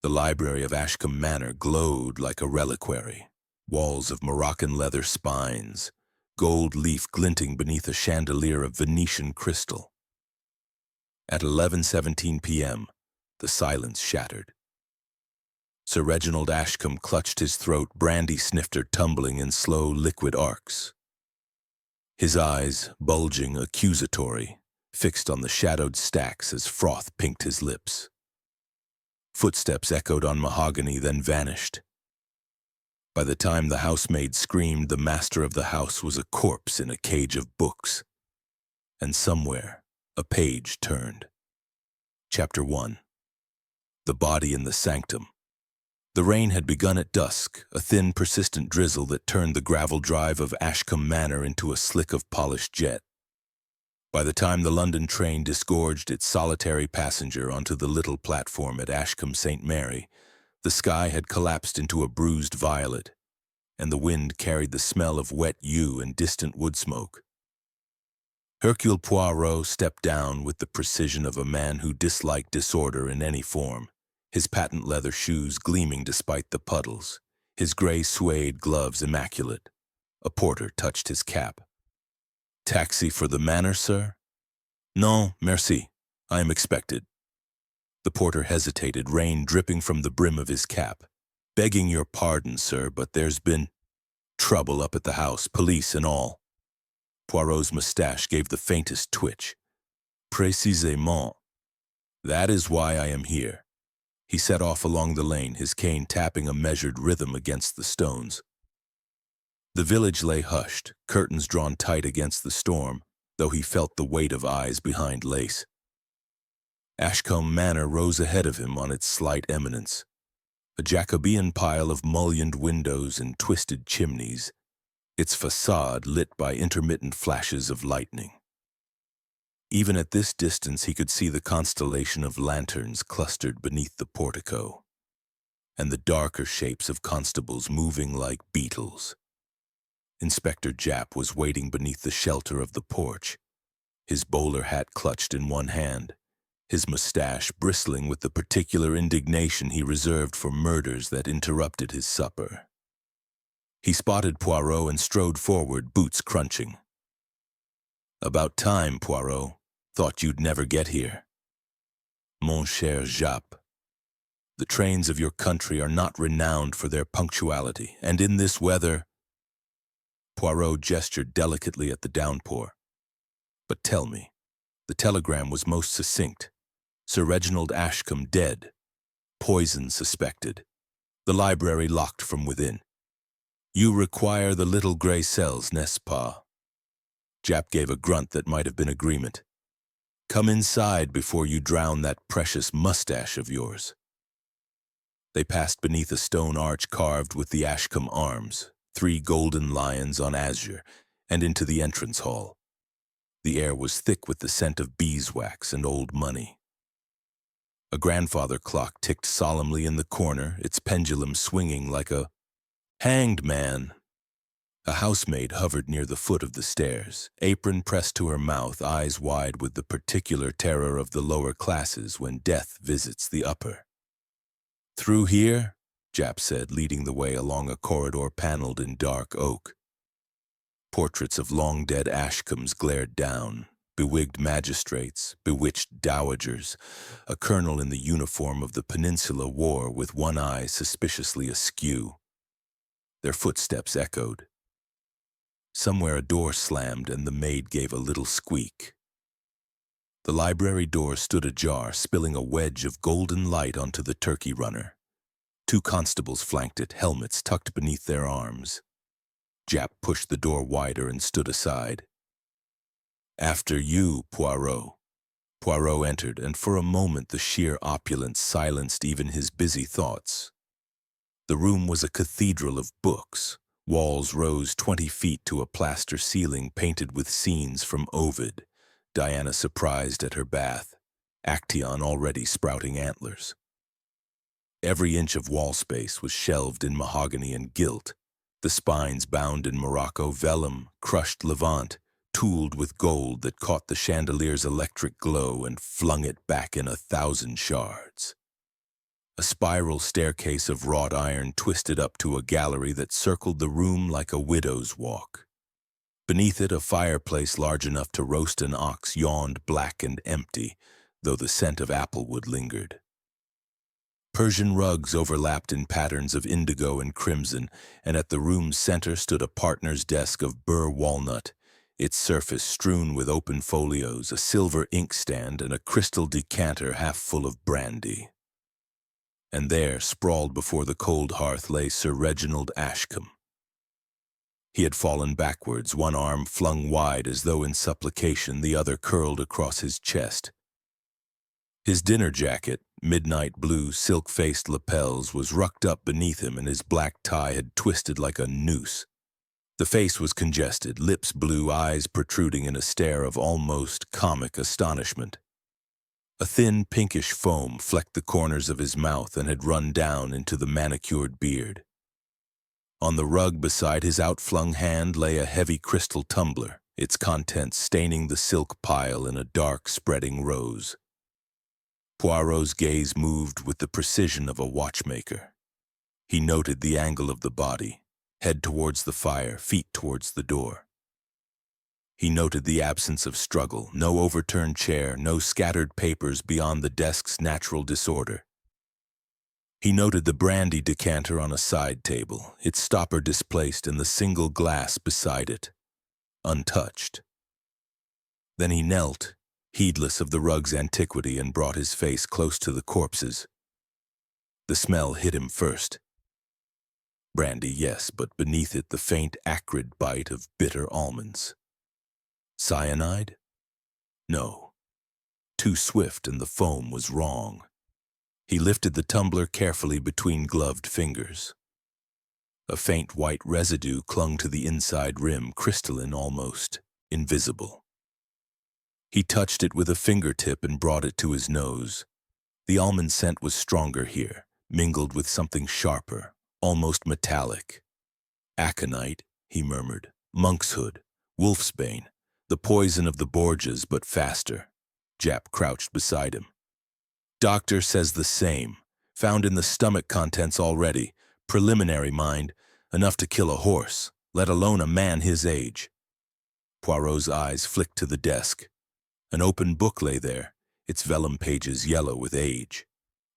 The library of Ashcombe Manor glowed like a reliquary, walls of Moroccan leather spines, gold leaf glinting beneath a chandelier of Venetian crystal. At 11:17 p.m., the silence shattered. Sir Reginald Ashcombe clutched his throat, brandy snifter tumbling in slow liquid arcs. His eyes, bulging accusatory, fixed on the shadowed stacks as froth pinked his lips. Footsteps echoed on mahogany, then vanished. By the time the housemaid screamed, the master of the house was a corpse in a cage of books. And somewhere, a page turned. Chapter 1. The Body in the Sanctum. The rain had begun at dusk, a thin, persistent drizzle that turned the gravel drive of Ashcombe Manor into a slick of polished jet. By the time the London train disgorged its solitary passenger onto the little platform at Ashcombe St. Mary, the sky had collapsed into a bruised violet, and the wind carried the smell of wet yew and distant wood smoke. Hercule Poirot stepped down with the precision of a man who disliked disorder in any form, his patent leather shoes gleaming despite the puddles, his gray suede gloves immaculate. A porter touched his cap. "Taxi for the manor, sir?" "Non, merci. I am expected." The porter hesitated, rain dripping from the brim of his cap. "Begging your pardon, sir, but there's been trouble up at the house, police and all." Poirot's mustache gave the faintest twitch. "Précisément. That is why I am here." He set off along the lane, his cane tapping a measured rhythm against the stones. The village lay hushed, curtains drawn tight against the storm, though he felt the weight of eyes behind lace. Ashcombe Manor rose ahead of him on its slight eminence, a Jacobean pile of mullioned windows and twisted chimneys, its facade lit by intermittent flashes of lightning. Even at this distance he could see the constellation of lanterns clustered beneath the portico, and the darker shapes of constables moving like beetles. Inspector Japp was waiting beneath the shelter of the porch, his bowler hat clutched in one hand, his mustache bristling with the particular indignation he reserved for murders that interrupted his supper. He spotted Poirot and strode forward, boots crunching. "About time, Poirot. Thought you'd never get here." "Mon cher Japp, the trains of your country are not renowned for their punctuality, and in this weather—" Poirot gestured delicately at the downpour. "But tell me, the telegram was most succinct. Sir Reginald Ashcombe dead. Poison suspected. The library locked from within. You require the little gray cells, n'est-ce pas?" Japp gave a grunt that might have been agreement. "Come inside before you drown that precious mustache of yours." They passed beneath a stone arch carved with the Ashcombe arms, 3 golden lions on azure, and into the entrance hall. The air was thick with the scent of beeswax and old money. A grandfather clock ticked solemnly in the corner, its pendulum swinging like a hanged man. A housemaid hovered near the foot of the stairs, apron pressed to her mouth, eyes wide with the particular terror of the lower classes when death visits the upper. "Through here?" Japp said, leading the way along a corridor paneled in dark oak. Portraits of long-dead Ashcombes glared down, bewigged magistrates, bewitched dowagers, a colonel in the uniform of the Peninsula War with one eye suspiciously askew. Their footsteps echoed. Somewhere a door slammed and the maid gave a little squeak. The library door stood ajar, spilling a wedge of golden light onto the turkey runner. 2 constables flanked it, helmets tucked beneath their arms. Japp pushed the door wider and stood aside. "After you, Poirot." Poirot entered, and for a moment the sheer opulence silenced even his busy thoughts. The room was a cathedral of books. Walls rose 20 feet to a plaster ceiling painted with scenes from Ovid, Diana surprised at her bath, Actaeon already sprouting antlers. Every inch of wall space was shelved in mahogany and gilt, the spines bound in Morocco vellum, crushed levant, tooled with gold that caught the chandelier's electric glow and flung it back in 1,000 shards. A spiral staircase of wrought iron twisted up to a gallery that circled the room like a widow's walk. Beneath it, a fireplace large enough to roast an ox yawned black and empty, though the scent of applewood lingered. Persian rugs overlapped in patterns of indigo and crimson, and at the room's center stood a partner's desk of burr walnut, its surface strewn with open folios, a silver inkstand, and a crystal decanter half full of brandy. And there, sprawled before the cold hearth, lay Sir Reginald Ashcombe. He had fallen backwards, one arm flung wide as though in supplication, the other curled across his chest. His dinner jacket, midnight blue, silk-faced lapels, was rucked up beneath him, and his black tie had twisted like a noose. The face was congested, lips blue, eyes protruding in a stare of almost comic astonishment. A thin, pinkish foam flecked the corners of his mouth and had run down into the manicured beard. On the rug beside his outflung hand lay a heavy crystal tumbler, its contents staining the silk pile in a dark, spreading rose. Poirot's gaze moved with the precision of a watchmaker. He noted the angle of the body, head towards the fire, feet towards the door. He noted the absence of struggle, no overturned chair, no scattered papers beyond the desk's natural disorder. He noted the brandy decanter on a side table, its stopper displaced and the single glass beside it, untouched. Then he knelt, heedless of the rug's antiquity, and brought his face close to the corpses. The smell hit him first. Brandy, yes, but beneath it the faint, acrid bite of bitter almonds. Cyanide? No. Too swift, and the foam was wrong. He lifted the tumbler carefully between gloved fingers. A faint white residue clung to the inside rim, crystalline almost, invisible. He touched it with a fingertip and brought it to his nose. The almond scent was stronger here, mingled with something sharper, almost metallic. Aconite, he murmured, monkshood, wolfsbane, the poison of the Borgias, but faster. Jap crouched beside him. Doctor says the same. Found in the stomach contents already. Preliminary, mind. Enough to kill a horse, let alone a man his age. Poirot's eyes flicked to the desk. An open book lay there, its vellum pages yellow with age.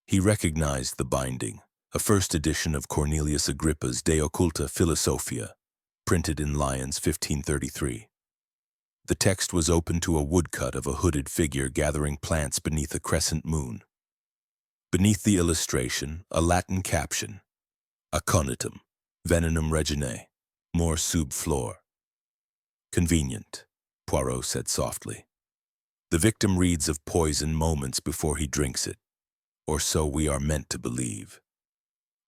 He recognized the binding, a first edition of Cornelius Agrippa's De Occulta Philosophia, printed in Lyons 1533. The text was open to a woodcut of a hooded figure gathering plants beneath a crescent moon. Beneath the illustration, a Latin caption, Aconitum, venenum reginae, mor sub flor. Convenient, Poirot said softly. The victim reads of poison moments before he drinks it, or so we are meant to believe.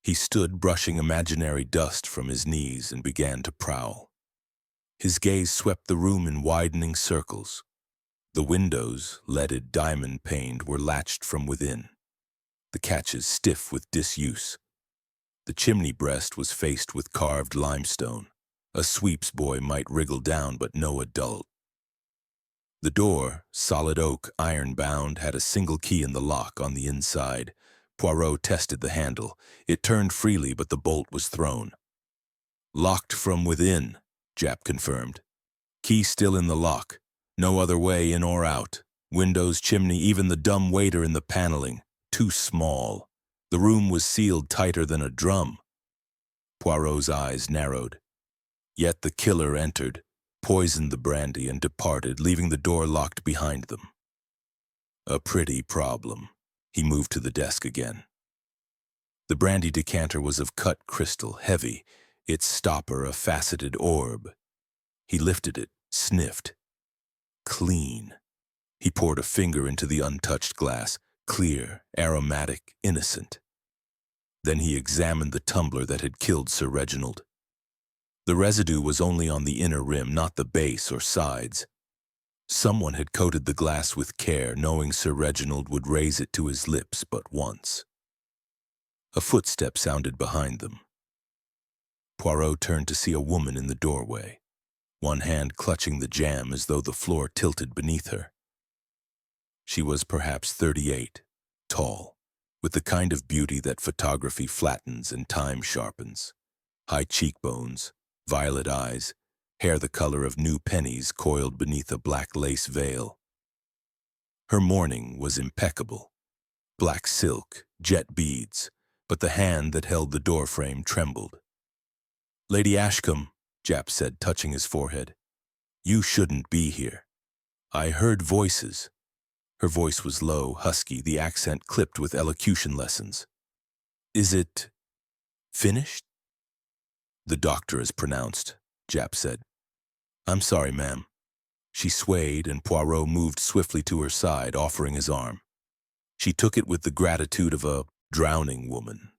He stood brushing imaginary dust from his knees and began to prowl. His gaze swept the room in widening circles. The windows, leaded diamond-paned, were latched from within, the catches stiff with disuse. The chimney breast was faced with carved limestone. A sweep's boy might wriggle down, but no adult. The door, solid oak, iron-bound, had a single key in the lock on the inside. Poirot tested the handle. It turned freely, but the bolt was thrown. Locked from within, Jap confirmed. Key still in the lock. No other way in or out. Windows, chimney, even the dumb waiter in the paneling. Too small. The room was sealed tighter than a drum. Poirot's eyes narrowed. Yet the killer entered, poisoned the brandy, and departed, leaving the door locked behind them. A pretty problem. He moved to the desk again. The brandy decanter was of cut crystal, heavy, its stopper a faceted orb. He lifted it, sniffed. Clean. He poured a finger into the untouched glass, clear, aromatic, innocent. Then he examined the tumbler that had killed Sir Reginald. The residue was only on the inner rim, not the base or sides. Someone had coated the glass with care, knowing Sir Reginald would raise it to his lips but once. A footstep sounded behind them. Poirot turned to see a woman in the doorway, one hand clutching the jamb as though the floor tilted beneath her. She was perhaps 38, tall, with the kind of beauty that photography flattens and time sharpens. High cheekbones, violet eyes, hair the color of new pennies coiled beneath a black lace veil. Her mourning was impeccable. Black silk, jet beads, but the hand that held the doorframe trembled. "Lady Ashcombe," Japp said, touching his forehead, "you shouldn't be here. I heard voices." Her voice was low, husky, the accent clipped with elocution lessons. "Is it finished?" "The doctor has pronounced," Japp said. "I'm sorry, ma'am." She swayed, and Poirot moved swiftly to her side, offering his arm. She took it with the gratitude of a drowning woman.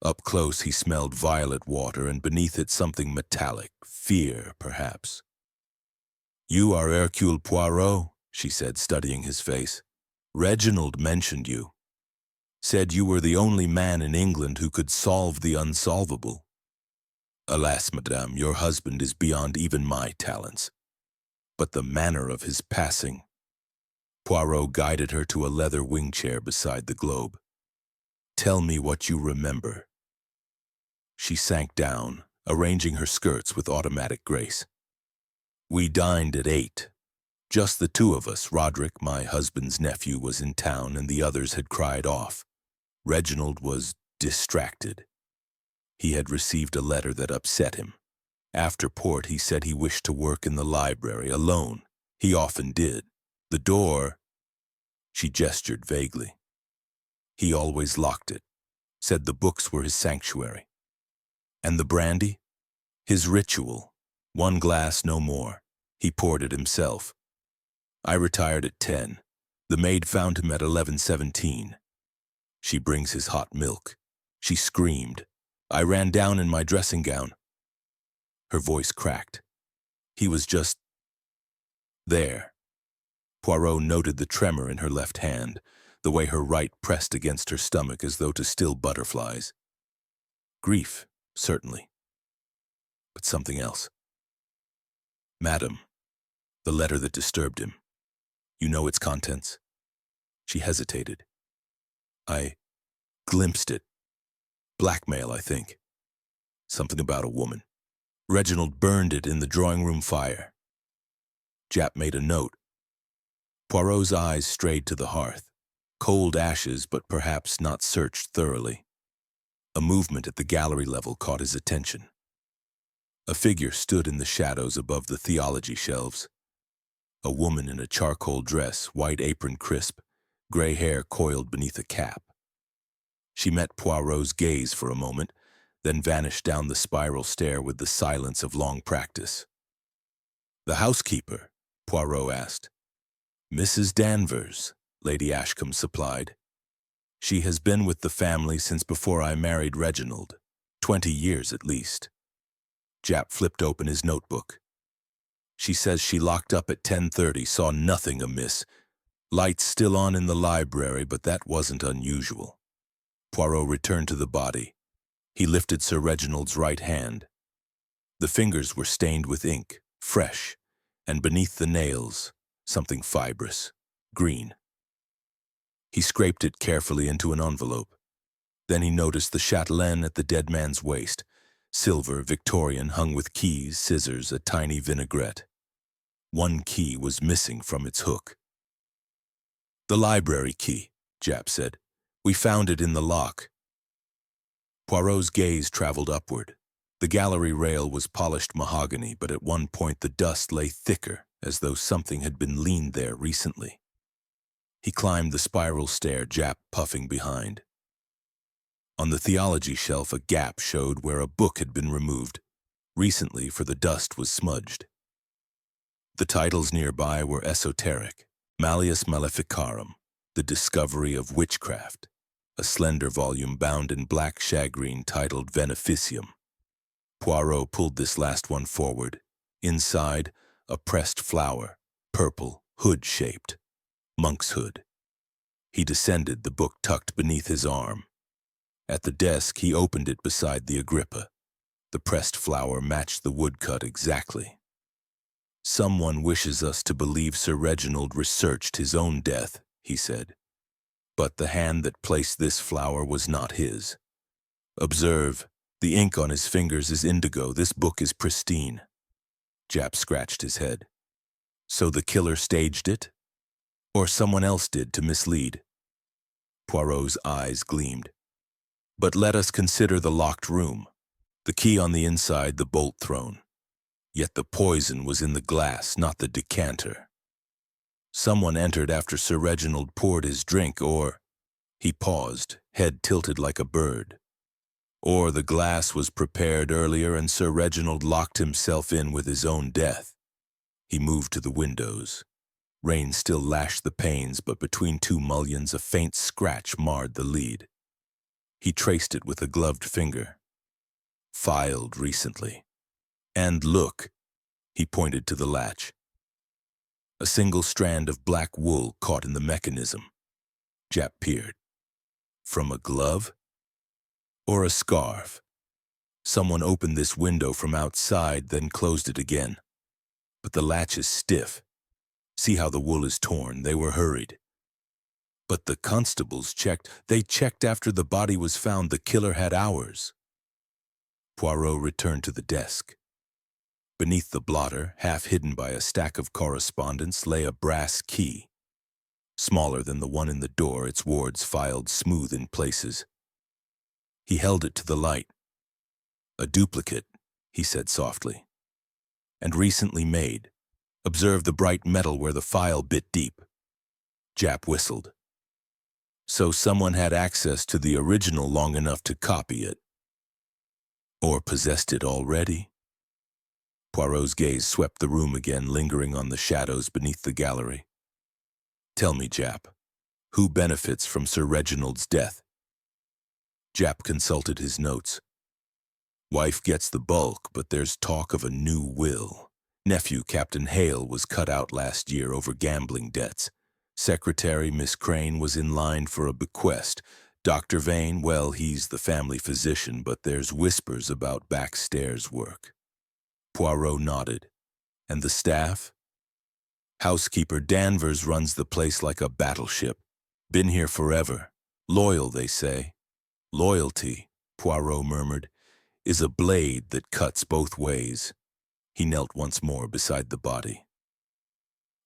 Up close he smelled violet water, and beneath it something metallic, fear, perhaps. "You are Hercule Poirot," she said, studying his face. "Reginald mentioned you. Said you were the only man in England who could solve the unsolvable. Alas, madame, your husband is beyond even my talents. But the manner of his passing—" Poirot guided her to a leather wing chair beside the globe. "Tell me what you remember." She sank down, arranging her skirts with automatic grace. "We dined at 8. Just the two of us. Roderick, my husband's nephew, was in town, and the others had cried off. Reginald was distracted. He had received a letter that upset him. After port, he said he wished to work in the library alone. He often did. The door—" She gestured vaguely. "He always locked it. Said the books were his sanctuary. And the brandy? His ritual. 1 glass, no more. He poured it himself. I retired at 10. The maid found him at 11:17. She brings his hot milk." She screamed. "I ran down in my dressing gown." Her voice cracked. "He was just there." Poirot noted the tremor in her left hand, the way her right pressed against her stomach as though to still butterflies. Grief, certainly. But something else. "Madam," the letter that disturbed him. "You know its contents?" She hesitated. "I glimpsed it. Blackmail, I think. Something about a woman. Reginald burned it in the drawing-room fire." Japp made a note. Poirot's eyes strayed to the hearth. Cold ashes, but perhaps not searched thoroughly. A movement at the gallery level caught his attention. A figure stood in the shadows above the theology shelves. A woman in a charcoal dress, white apron crisp, gray hair coiled beneath a cap. She met Poirot's gaze for a moment, then vanished down the spiral stair with the silence of long practice. "The housekeeper?" Poirot asked. "Mrs. Danvers," Lady Ashcombe supplied. "She has been with the family since before I married Reginald, 20 years at least." Japp flipped open his notebook. "She says she locked up at 10:30, saw nothing amiss. Lights still on in the library, but that wasn't unusual." Poirot returned to the body. He lifted Sir Reginald's right hand. The fingers were stained with ink, fresh, and beneath the nails, something fibrous, green. He scraped it carefully into an envelope. Then he noticed the chatelaine at the dead man's waist, silver, Victorian, hung with keys, scissors, a tiny vinaigrette. One key was missing from its hook. "The library key," Japp said. "We found it in the lock." Poirot's gaze traveled upward. The gallery rail was polished mahogany, but at one point the dust lay thicker, as though something had been leaned there recently. He climbed the spiral stair, Japp puffing behind. On the theology shelf, a gap showed where a book had been removed, recently, for the dust was smudged. The titles nearby were esoteric: Malleus Maleficarum, The Discovery of Witchcraft, a slender volume bound in black shagreen titled Beneficium. Poirot pulled this last one forward. Inside, a pressed flower, purple, hood-shaped. Monk's hood. He descended, the book tucked beneath his arm. At the desk, he opened it beside the Agrippa. The pressed flower matched the woodcut exactly. "Someone wishes us to believe Sir Reginald researched his own death," he said. But the hand that placed this flower was not his. Observe, the ink on his fingers is indigo. This book is pristine. Jap scratched his head. So the killer staged it? Or someone else did to mislead? Poirot's eyes gleamed. But let us consider the locked room. The key on the inside, the bolt thrown. Yet the poison was in the glass, not the decanter. Someone entered after Sir Reginald poured his drink, or... He paused, head tilted like a bird. Or the glass was prepared earlier and Sir Reginald locked himself in with his own death. He moved to the windows. Rain still lashed the panes, but between two mullions a faint scratch marred the lead. He traced it with a gloved finger. Filed recently. And look, he pointed to the latch. A single strand of black wool caught in the mechanism. Jap peered. From a glove? Or a scarf? Someone opened this window from outside, then closed it again. But the latch is stiff. See how the wool is torn. They were hurried. But the constables checked. They checked after the body was found. The killer had hours. Poirot returned to the desk. Beneath the blotter, half hidden by a stack of correspondence, lay a brass key. Smaller than the one in the door, its wards filed smooth in places. He held it to the light. A duplicate, he said softly. And recently made. Observe the bright metal where the file bit deep. Jap whistled. So someone had access to the original long enough to copy it. Or possessed it already? Poirot's gaze swept the room again, lingering on the shadows beneath the gallery. Tell me, Jap, who benefits from Sir Reginald's death? Jap consulted his notes. Wife gets the bulk, but there's talk of a new will. Nephew Captain Hale was cut out last year over gambling debts. Secretary Miss Crane was in line for a bequest. Dr. Vane, well, he's the family physician, but there's whispers about backstairs work. Poirot nodded. And the staff? Housekeeper Danvers runs the place like a battleship. Been here forever. Loyal, they say. Loyalty, Poirot murmured, is a blade that cuts both ways. He knelt once more beside the body.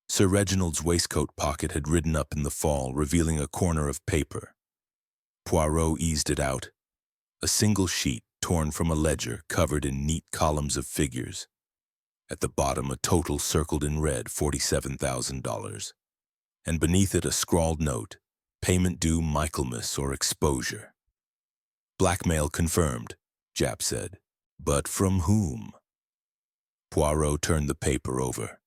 Sir Reginald's waistcoat pocket had ridden up in the fall, revealing a corner of paper. Poirot eased it out. A single sheet torn from a ledger covered in neat columns of figures. At the bottom, a total circled in red, $47,000. And beneath it, a scrawled note, payment due Michaelmas or exposure. Blackmail confirmed, Jap said. But from whom? Poirot turned the paper over.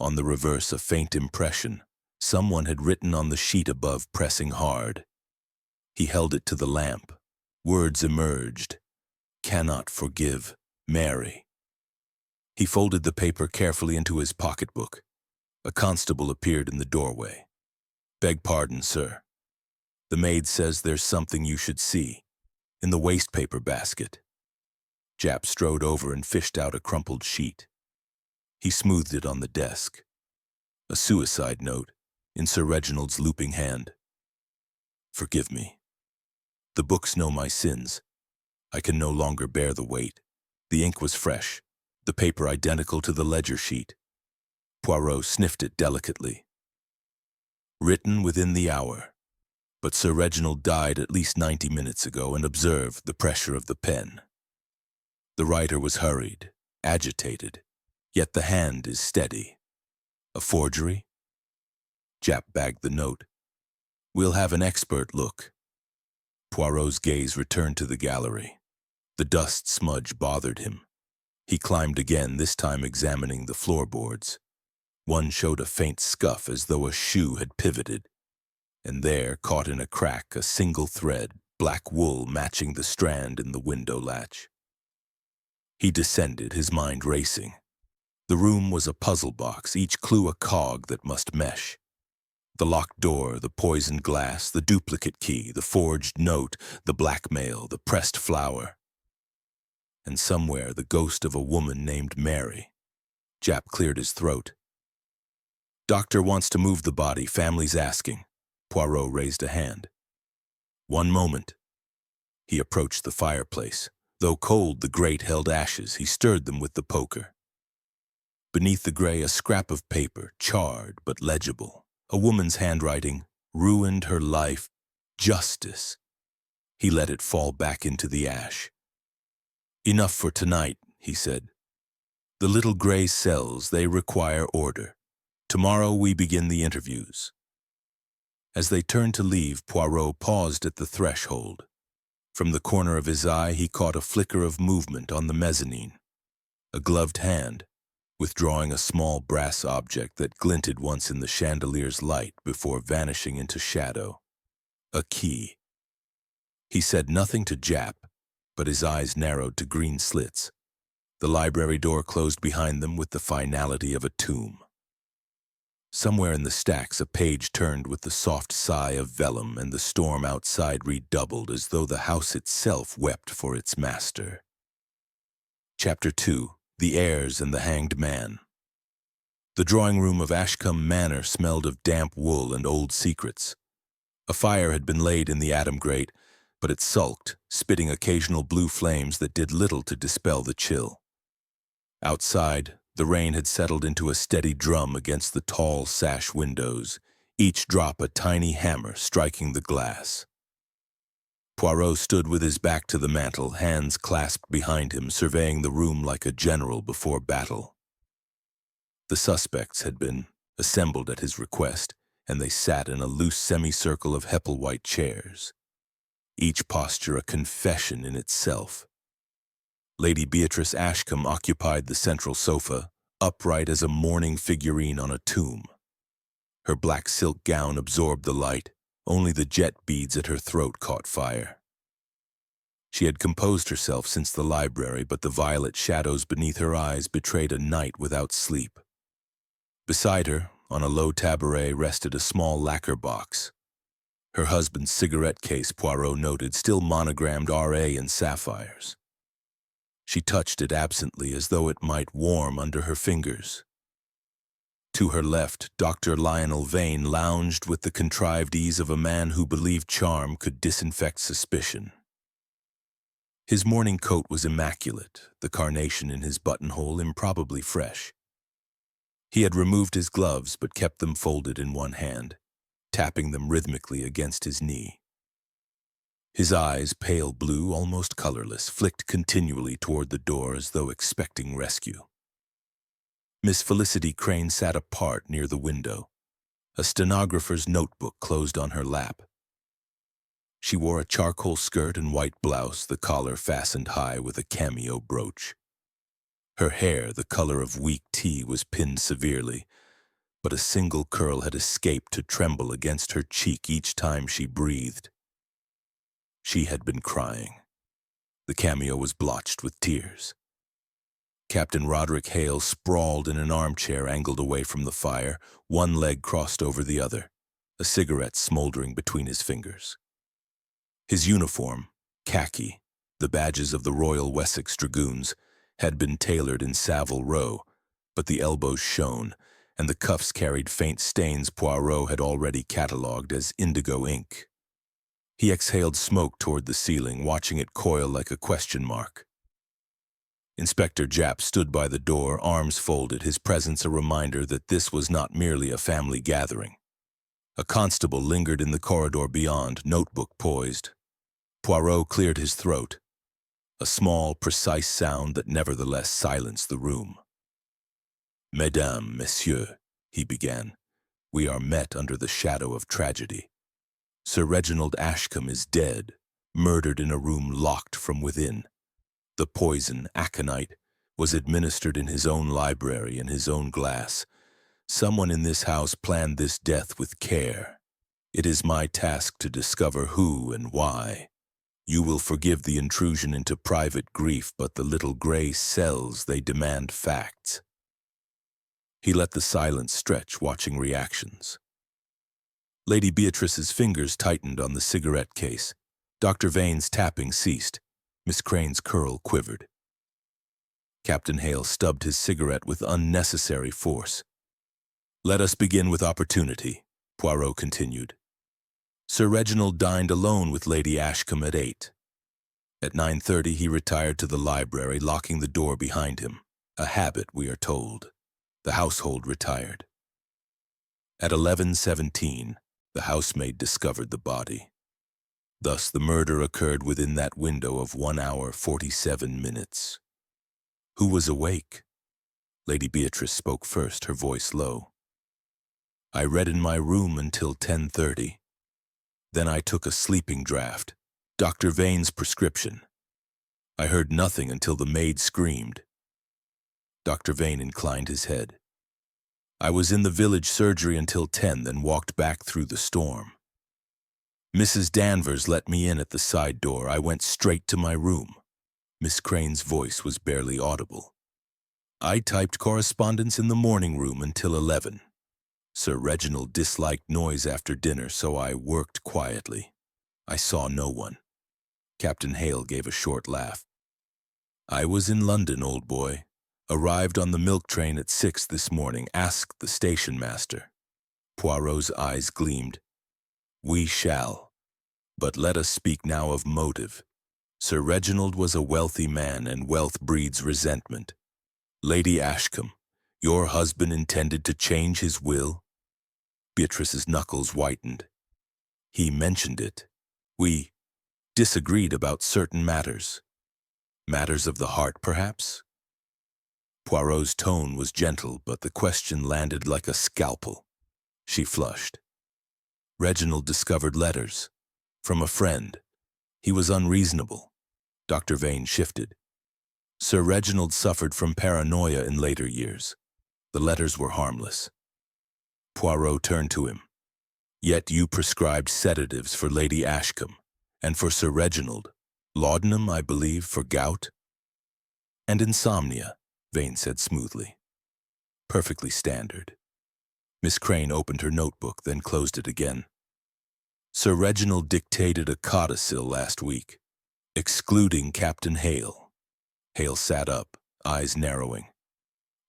On the reverse, a faint impression. Someone had written on the sheet above, pressing hard. He held it to the lamp. Words emerged. Cannot forgive Mary. He folded the paper carefully into his pocketbook. A constable appeared in the doorway. Beg pardon, sir. The maid says there's something you should see. In the wastepaper basket. Jap strode over and fished out a crumpled sheet. He smoothed it on the desk. A suicide note, in Sir Reginald's looping hand. Forgive me. The books know my sins. I can no longer bear the weight. The ink was fresh. The paper identical to the ledger sheet. Poirot sniffed it delicately. Written within the hour. But Sir Reginald died at least 90 minutes ago, and observed the pressure of the pen. The writer was hurried, agitated, yet the hand is steady. A forgery? Jap bagged the note. We'll have an expert look. Poirot's gaze returned to the gallery. The dust smudge bothered him. He climbed again, this time examining the floorboards. One showed a faint scuff as though a shoe had pivoted. And there, caught in a crack, a single thread, black wool matching the strand in the window latch. He descended, his mind racing. The room was a puzzle box, each clue a cog that must mesh. The locked door, the poisoned glass, the duplicate key, the forged note, the blackmail, the pressed flower. And somewhere the ghost of a woman named Mary. Jap cleared his throat. Doctor wants to move the body, family's asking. Poirot raised a hand. "One moment." He approached the fireplace. Though cold, the grate held ashes. He stirred them with the poker. Beneath the gray, a scrap of paper, charred but legible. A woman's handwriting. "Ruined her life. Justice." He let it fall back into the ash. "Enough for tonight," he said. "The little gray cells, they require order. Tomorrow we begin the interviews." As they turned to leave, Poirot paused at the threshold. From the corner of his eye, he caught a flicker of movement on the mezzanine. A gloved hand, withdrawing a small brass object that glinted once in the chandelier's light before vanishing into shadow. A key. He said nothing to Jap, but his eyes narrowed to green slits. The library door closed behind them with the finality of a tomb. Somewhere in the stacks, a page turned with the soft sigh of vellum, and the storm outside redoubled as though the house itself wept for its master. Chapter 2. The Heirs and the Hanged Man. The drawing-room of Ashcombe Manor smelled of damp wool and old secrets. A fire had been laid in the Adam grate, but it sulked, spitting occasional blue flames that did little to dispel the chill. Outside, the rain had settled into a steady drum against the tall sash windows, each drop a tiny hammer striking the glass. Poirot stood with his back to the mantel, hands clasped behind him, surveying the room like a general before battle. The suspects had been assembled at his request, and they sat in a loose semicircle of Hepplewhite chairs, each posture a confession in itself. Lady Beatrice Ashcombe occupied the central sofa, upright as a mourning figurine on a tomb. Her black silk gown absorbed the light. Only the jet beads at her throat caught fire. She had composed herself since the library, but the violet shadows beneath her eyes betrayed a night without sleep. Beside her, on a low tabouret, rested a small lacquer box. Her husband's cigarette case, Poirot noted, still monogrammed R.A. in sapphires. She touched it absently, as though it might warm under her fingers. To her left, Dr. Lionel Vane lounged with the contrived ease of a man who believed charm could disinfect suspicion. His morning coat was immaculate, the carnation in his buttonhole improbably fresh. He had removed his gloves but kept them folded in one hand, tapping them rhythmically against his knee. His eyes, pale blue, almost colorless, flicked continually toward the door as though expecting rescue. Miss Felicity Crane sat apart near the window. A stenographer's notebook closed on her lap. She wore a charcoal skirt and white blouse, the collar fastened high with a cameo brooch. Her hair, the color of weak tea, was pinned severely, but a single curl had escaped to tremble against her cheek each time she breathed. She had been crying. The cameo was blotched with tears. Captain Roderick Hale sprawled in an armchair angled away from the fire, one leg crossed over the other, a cigarette smoldering between his fingers. His uniform, khaki, the badges of the Royal Wessex Dragoons, had been tailored in Savile Row, but the elbows shone, and the cuffs carried faint stains Poirot had already catalogued as indigo ink. He exhaled smoke toward the ceiling, watching it coil like a question mark. Inspector Japp stood by the door, arms folded, his presence a reminder that this was not merely a family gathering. A constable lingered in the corridor beyond, notebook poised. Poirot cleared his throat, a small, precise sound that nevertheless silenced the room. "Mesdames, messieurs," he began, "we are met under the shadow of tragedy. Sir Reginald Ashcombe is dead, murdered in a room locked from within. The poison, aconite, was administered in his own library, in his own glass. Someone in this house planned this death with care. It is my task to discover who and why. You will forgive the intrusion into private grief, but the little gray cells, they demand facts." He let the silence stretch, watching reactions. Lady Beatrice's fingers tightened on the cigarette case. Dr. Vane's tapping ceased. Miss Crane's curl quivered. Captain Hale stubbed his cigarette with unnecessary force. "Let us begin with opportunity," Poirot continued. Sir Reginald dined alone with Lady Ashcombe at 8. At 9:30 he retired to the library, locking the door behind him, a habit, we are told. The household retired. At 11:17, the housemaid discovered the body. Thus the murder occurred within that window of 1 hour 47 minutes. Who was awake? Lady Beatrice spoke first, her voice low. I read in my room until 10:30. Then I took a sleeping draught, Dr. Vane's prescription. I heard nothing until the maid screamed. Dr. Vane inclined his head. I was in the village surgery until 10, then walked back through the storm. Mrs. Danvers let me in at the side door. I went straight to my room. Miss Crane's voice was barely audible. I typed correspondence in the morning room until 11. Sir Reginald disliked noise after dinner, so I worked quietly. I saw no one. Captain Hale gave a short laugh. I was in London, old boy. Arrived on the milk train at 6 this morning. Asked the station master. Poirot's eyes gleamed. We shall. But let us speak now of motive. Sir Reginald was a wealthy man, and wealth breeds resentment. Lady Ashcombe, your husband intended to change his will? Beatrice's knuckles whitened. He mentioned it. We disagreed about certain matters. Matters of the heart, perhaps? Poirot's tone was gentle, but the question landed like a scalpel. She flushed. Reginald discovered letters. From a friend. He was unreasonable. Dr. Vane shifted. Sir Reginald suffered from paranoia in later years. The letters were harmless. Poirot turned to him. Yet you prescribed sedatives for Lady Ashcombe, and for Sir Reginald. Laudanum, I believe, for gout. And insomnia, Vane said smoothly. Perfectly standard. Miss Crane opened her notebook, then closed it again. Sir Reginald dictated a codicil last week, excluding Captain Hale. Hale sat up, eyes narrowing.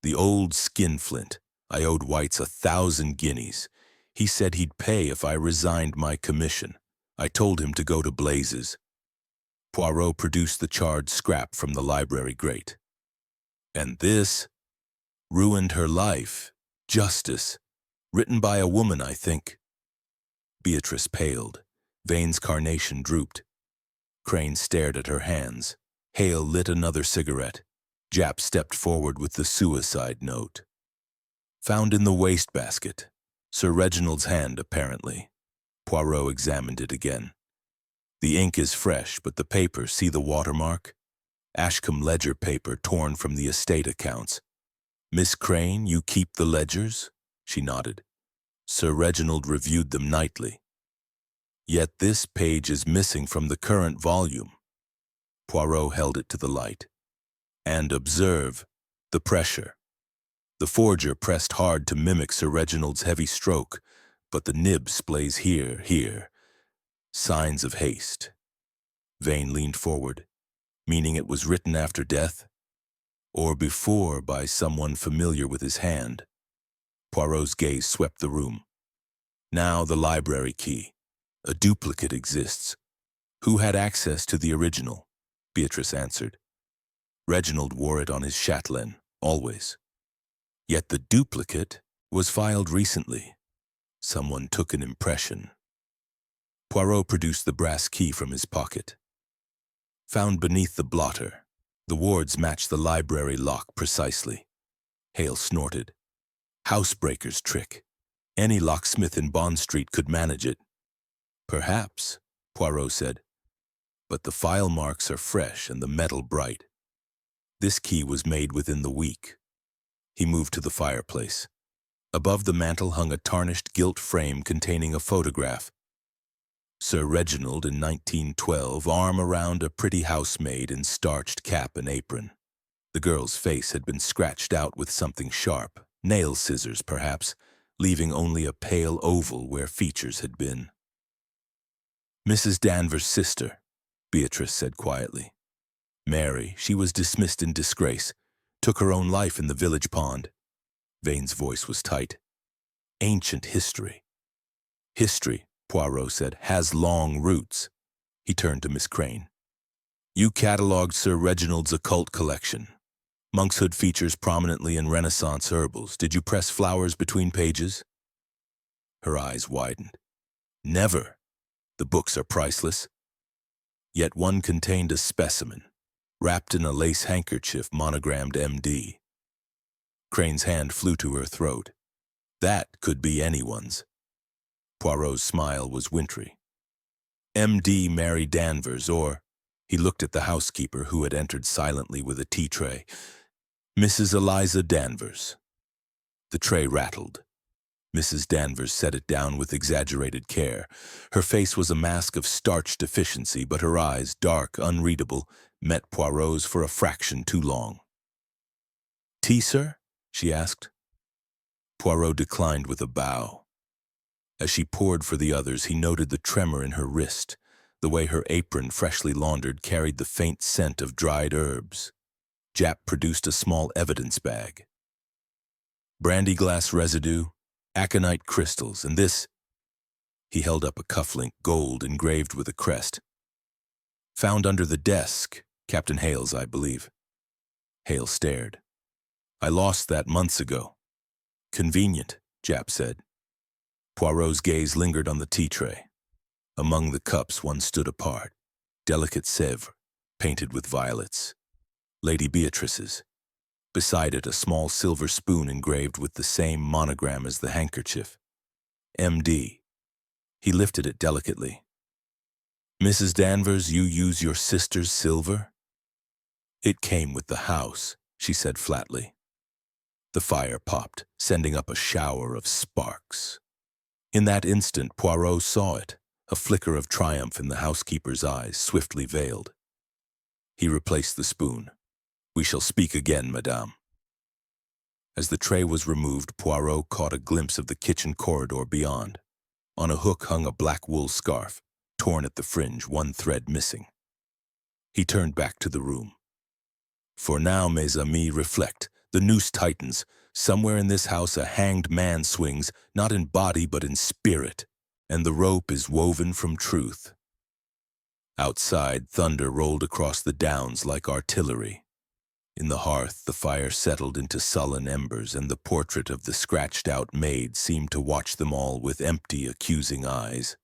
The old skinflint. I owed Whites 1,000 guineas. He said he'd pay if I resigned my commission. I told him to go to blazes. Poirot produced the charred scrap from the library grate. And this ruined her life. Justice. Written by a woman, I think. Beatrice paled. Vane's carnation drooped. Crane stared at her hands. Hale lit another cigarette. Japp stepped forward with the suicide note. Found in the wastebasket. Sir Reginald's hand, apparently. Poirot examined it again. The ink is fresh, but the paper, see the watermark? Ashcombe ledger paper torn from the estate accounts. Miss Crane, you keep the ledgers? She nodded. Sir Reginald reviewed them nightly. Yet this page is missing from the current volume. Poirot held it to the light. And observe the pressure. The forger pressed hard to mimic Sir Reginald's heavy stroke, but the nib splays here. Signs of haste. Vane leaned forward, meaning it was written after death, or before by someone familiar with his hand. Poirot's gaze swept the room. Now the library key. A duplicate exists. Who had access to the original? Beatrice answered. Reginald wore it on his chatelaine, always. Yet the duplicate was filed recently. Someone took an impression. Poirot produced the brass key from his pocket. Found beneath the blotter. The wards matched the library lock precisely. Hale snorted. Housebreaker's trick. Any locksmith in Bond Street could manage it. Perhaps, Poirot said. But the file marks are fresh and the metal bright. This key was made within the week. He moved to the fireplace. Above the mantel hung a tarnished gilt frame containing a photograph. Sir Reginald in 1912, arm around a pretty housemaid in starched cap and apron. The girl's face had been scratched out with something sharp, nail scissors perhaps, leaving only a pale oval where features had been. Mrs. Danvers' sister, Beatrice said quietly. Mary, she was dismissed in disgrace, took her own life in the village pond. Vane's voice was tight. Ancient history. History, Poirot said, has long roots. He turned to Miss Crane. You catalogued Sir Reginald's occult collection. Monkshood features prominently in Renaissance herbals. Did you press flowers between pages? Her eyes widened. Never. The books are priceless. Yet one contained a specimen, wrapped in a lace handkerchief monogrammed M.D. Crane's hand flew to her throat. That could be anyone's. Poirot's smile was wintry. M.D. Mary Danvers, or... He looked at the housekeeper who had entered silently with a tea tray. Mrs. Eliza Danvers. The tray rattled. Mrs. Danvers set it down with exaggerated care. Her face was a mask of starched efficiency, but her eyes, dark, unreadable, met Poirot's for a fraction too long. Tea, sir? She asked. Poirot declined with a bow. As she poured for the others, he noted the tremor in her wrist, the way her apron, freshly laundered, carried the faint scent of dried herbs. Jap produced a small evidence bag. Brandy glass residue, aconite crystals, and this... He held up a cufflink, gold, engraved with a crest. Found under the desk, Captain Hale's, I believe. Hale stared. I lost that months ago. Convenient, Jap said. Poirot's gaze lingered on the tea tray. Among the cups, one stood apart. Delicate Sèvres, painted with violets. Lady Beatrice's. Beside it, a small silver spoon engraved with the same monogram as the handkerchief. M.D. He lifted it delicately. Mrs. Danvers, you use your sister's silver? It came with the house, she said flatly. The fire popped, sending up a shower of sparks. In that instant, Poirot saw it, a flicker of triumph in the housekeeper's eyes, swiftly veiled. He replaced the spoon. We shall speak again, madame. As the tray was removed, Poirot caught a glimpse of the kitchen corridor beyond. On a hook hung a black wool scarf, torn at the fringe, one thread missing. He turned back to the room. For now, mes amis, reflect. The noose tightens. Somewhere in this house a hanged man swings, not in body but in spirit, and the rope is woven from truth. Outside, thunder rolled across the downs like artillery. In the hearth, the fire settled into sullen embers, and the portrait of the scratched-out maid seemed to watch them all with empty, accusing eyes.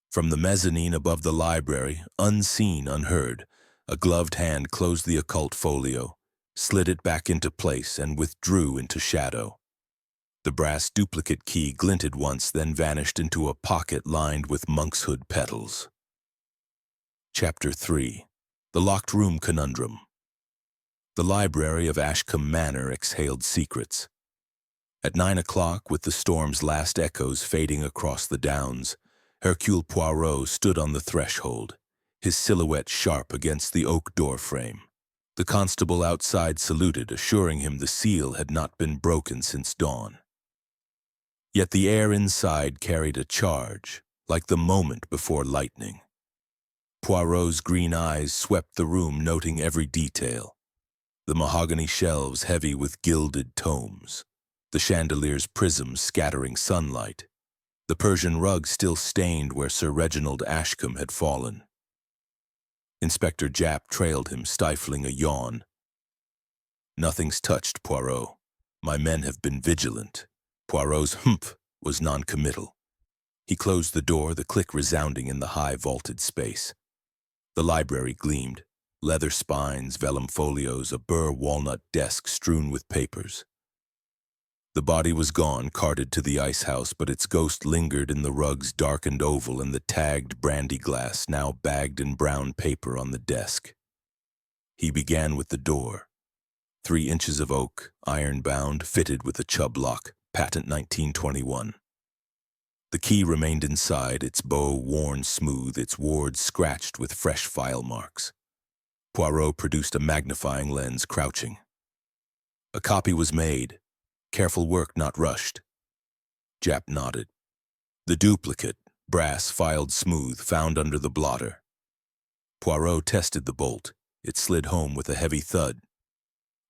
From the mezzanine above the library, unseen, unheard, a gloved hand closed the occult folio, slid it back into place, and withdrew into shadow. The brass duplicate key glinted once, then vanished into a pocket lined with monkshood petals. Chapter 3. The Locked Room Conundrum. The library of Ashcombe Manor exhaled secrets. At 9 o'clock, with the storm's last echoes fading across the downs, Hercule Poirot stood on the threshold, his silhouette sharp against the oak door frame. The constable outside saluted, assuring him the seal had not been broken since dawn. Yet the air inside carried a charge, like the moment before lightning. Poirot's green eyes swept the room, noting every detail. The mahogany shelves heavy with gilded tomes, the chandelier's prisms scattering sunlight, the Persian rug still stained where Sir Reginald Ashcombe had fallen. Inspector Japp trailed him, stifling a yawn. Nothing's touched, Poirot. My men have been vigilant. Poirot's humph was non-committal. He closed the door, the click resounding in the high vaulted space. The library gleamed. Leather spines, vellum folios, a burr walnut desk strewn with papers. The body was gone, carted to the ice house, but its ghost lingered in the rug's darkened oval and the tagged brandy glass now bagged in brown paper on the desk. He began with the door. 3 inches of oak, iron-bound, fitted with a Chubb lock, patent 1921. The key remained inside, its bow worn smooth, its wards scratched with fresh file marks. Poirot produced a magnifying lens, crouching. A copy was made. Careful work, not rushed. Japp nodded. The duplicate, brass filed smooth, found under the blotter. Poirot tested the bolt. It slid home with a heavy thud.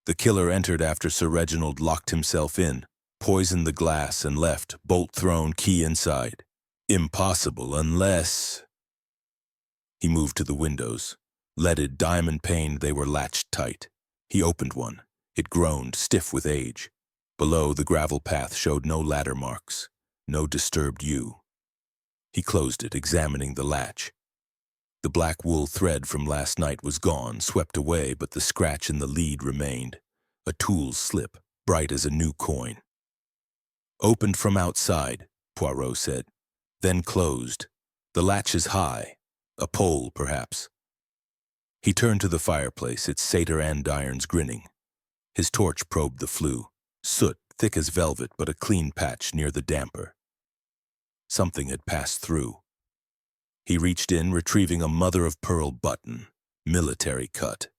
The killer entered after Sir Reginald locked himself in, poisoned the glass, and left, bolt thrown, key inside. Impossible unless... He moved to the windows. Leaded, diamond-paned, they were latched tight. He opened one. It groaned, stiff with age. Below, the gravel path showed no ladder marks, no disturbed yew. He closed it, examining the latch. The black wool thread from last night was gone, swept away, but the scratch in the lead remained. A tool's slip, bright as a new coin. Opened from outside, Poirot said, then closed. The latch is high. A pole, perhaps. He turned to the fireplace, its satyr andirons grinning. His torch probed the flue, soot thick as velvet but a clean patch near the damper. Something had passed through. He reached in, retrieving a mother-of-pearl button, military cut.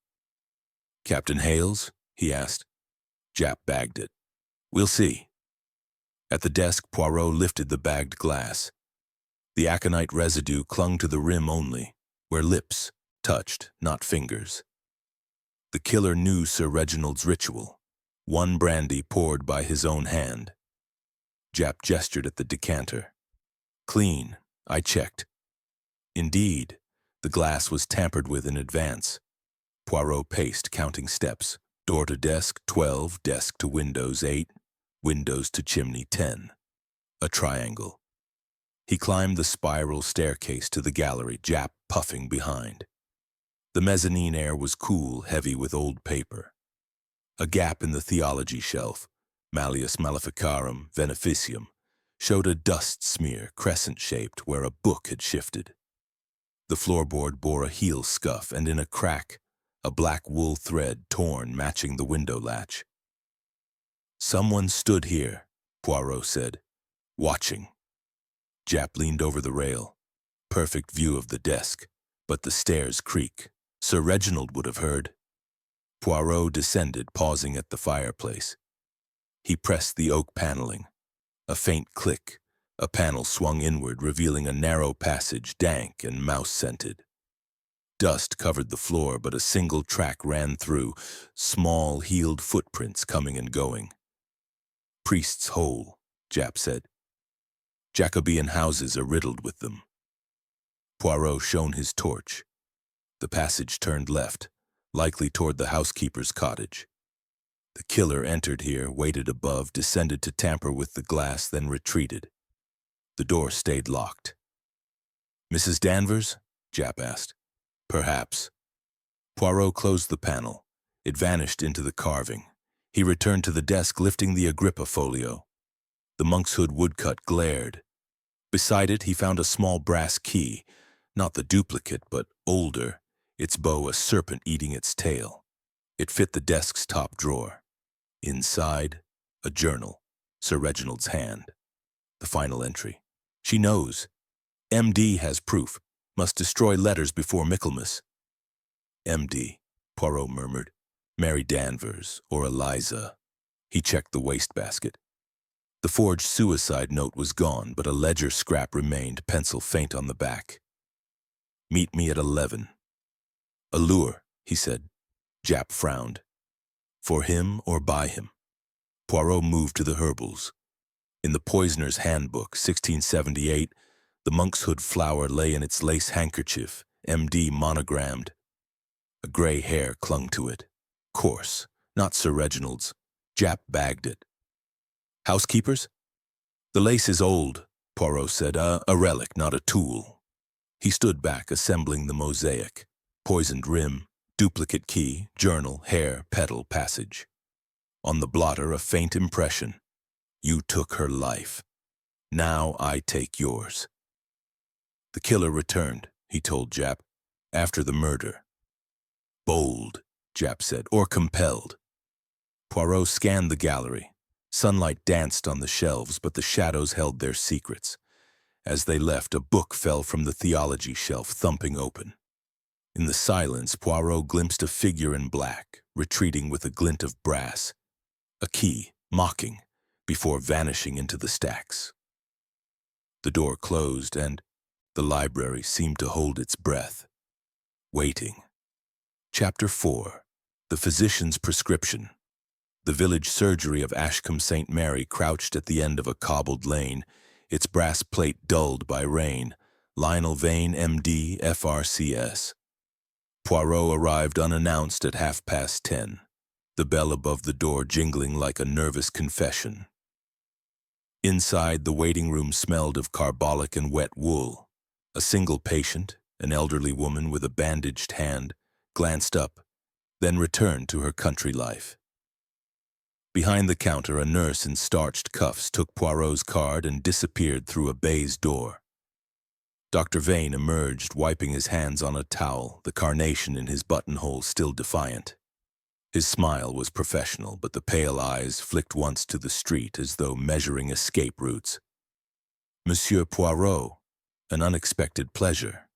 "Captain Hales?" he asked. Jap bagged it. "We'll see." At the desk, Poirot lifted the bagged glass. The aconite residue clung to the rim only, where lips touched, not fingers. The killer knew Sir Reginald's ritual, one brandy poured by his own hand. Jap gestured at the decanter. "Clean, I checked." Indeed, the glass was tampered with in advance. Poirot paced, counting steps. Door to desk, 12, desk to windows, 8, windows to chimney, 10. A triangle. He climbed the spiral staircase to the gallery, Jap puffing behind. The mezzanine air was cool, heavy with old paper. A gap in the theology shelf, Malleus Maleficarum Beneficium, showed a dust smear, crescent-shaped, where a book had shifted. The floorboard bore a heel scuff, and in a crack, a black wool thread torn, matching the window latch. "Someone stood here," Poirot said, "watching." Jap leaned over the rail. Perfect view of the desk, but the stairs creak. Sir Reginald would have heard. Poirot descended, pausing at the fireplace. He pressed the oak paneling. A faint click. A panel swung inward, revealing a narrow passage, dank and mouse-scented. Dust covered the floor, but a single track ran through, small, heeled footprints coming and going. "Priest's hole," Jap said. "Jacobean houses are riddled with them." Poirot shone his torch. The passage turned left, likely toward the housekeeper's cottage. The killer entered here, waited above, descended to tamper with the glass, then retreated. The door stayed locked. "Mrs. Danvers?" Jap asked. "Perhaps." Poirot closed the panel. It vanished into the carving. He returned to the desk, lifting the Agrippa folio. The monk's hood woodcut glared. Beside it, he found a small brass key, not the duplicate, but older, its bow a serpent eating its tail. It fit the desk's top drawer. Inside, a journal, Sir Reginald's hand. The final entry. "She knows. MD has proof. Must destroy letters before Michaelmas." "MD," Poirot murmured. "Mary Danvers or Eliza." He checked the wastebasket. The forged suicide note was gone, but a ledger scrap remained, pencil faint on the back. "Meet me at 11. "Allure," he said. Jap frowned. For him or by him? Poirot moved to the herbals. In the Poisoner's Handbook, 1678, the monk's hood flower lay in its lace handkerchief, MD monogrammed. A gray hair clung to it. Coarse, not Sir Reginald's. Jap bagged it. "Housekeepers?" "The lace is old," Poirot said, a relic, not a tool. He stood back, assembling the mosaic. Poisoned rim, duplicate key, journal, hair, petal, passage. On the blotter, a faint impression. "You took her life. Now I take yours." "The killer returned," he told Jap, "after the murder." "Bold," Jap said, "or compelled." Poirot scanned the gallery. Sunlight danced on the shelves, but the shadows held their secrets. As they left, a book fell from the theology shelf, thumping open. In the silence, Poirot glimpsed a figure in black, retreating with a glint of brass. A key, mocking, before vanishing into the stacks. The door closed, and the library seemed to hold its breath, waiting. Chapter 4. The Physician's Prescription. The village surgery of Ashcombe St. Mary crouched at the end of a cobbled lane, its brass plate dulled by rain. Lionel Vane, M.D., F.R.C.S. Poirot arrived unannounced at 10:30, the bell above the door jingling like a nervous confession. Inside, the waiting room smelled of carbolic and wet wool. A single patient, an elderly woman with a bandaged hand, glanced up, then returned to her country life. Behind the counter, a nurse in starched cuffs took Poirot's card and disappeared through a baize door. Dr. Vane emerged, wiping his hands on a towel, the carnation in his buttonhole still defiant. His smile was professional, but the pale eyes flicked once to the street as though measuring escape routes. Monsieur Poirot, an unexpected pleasure.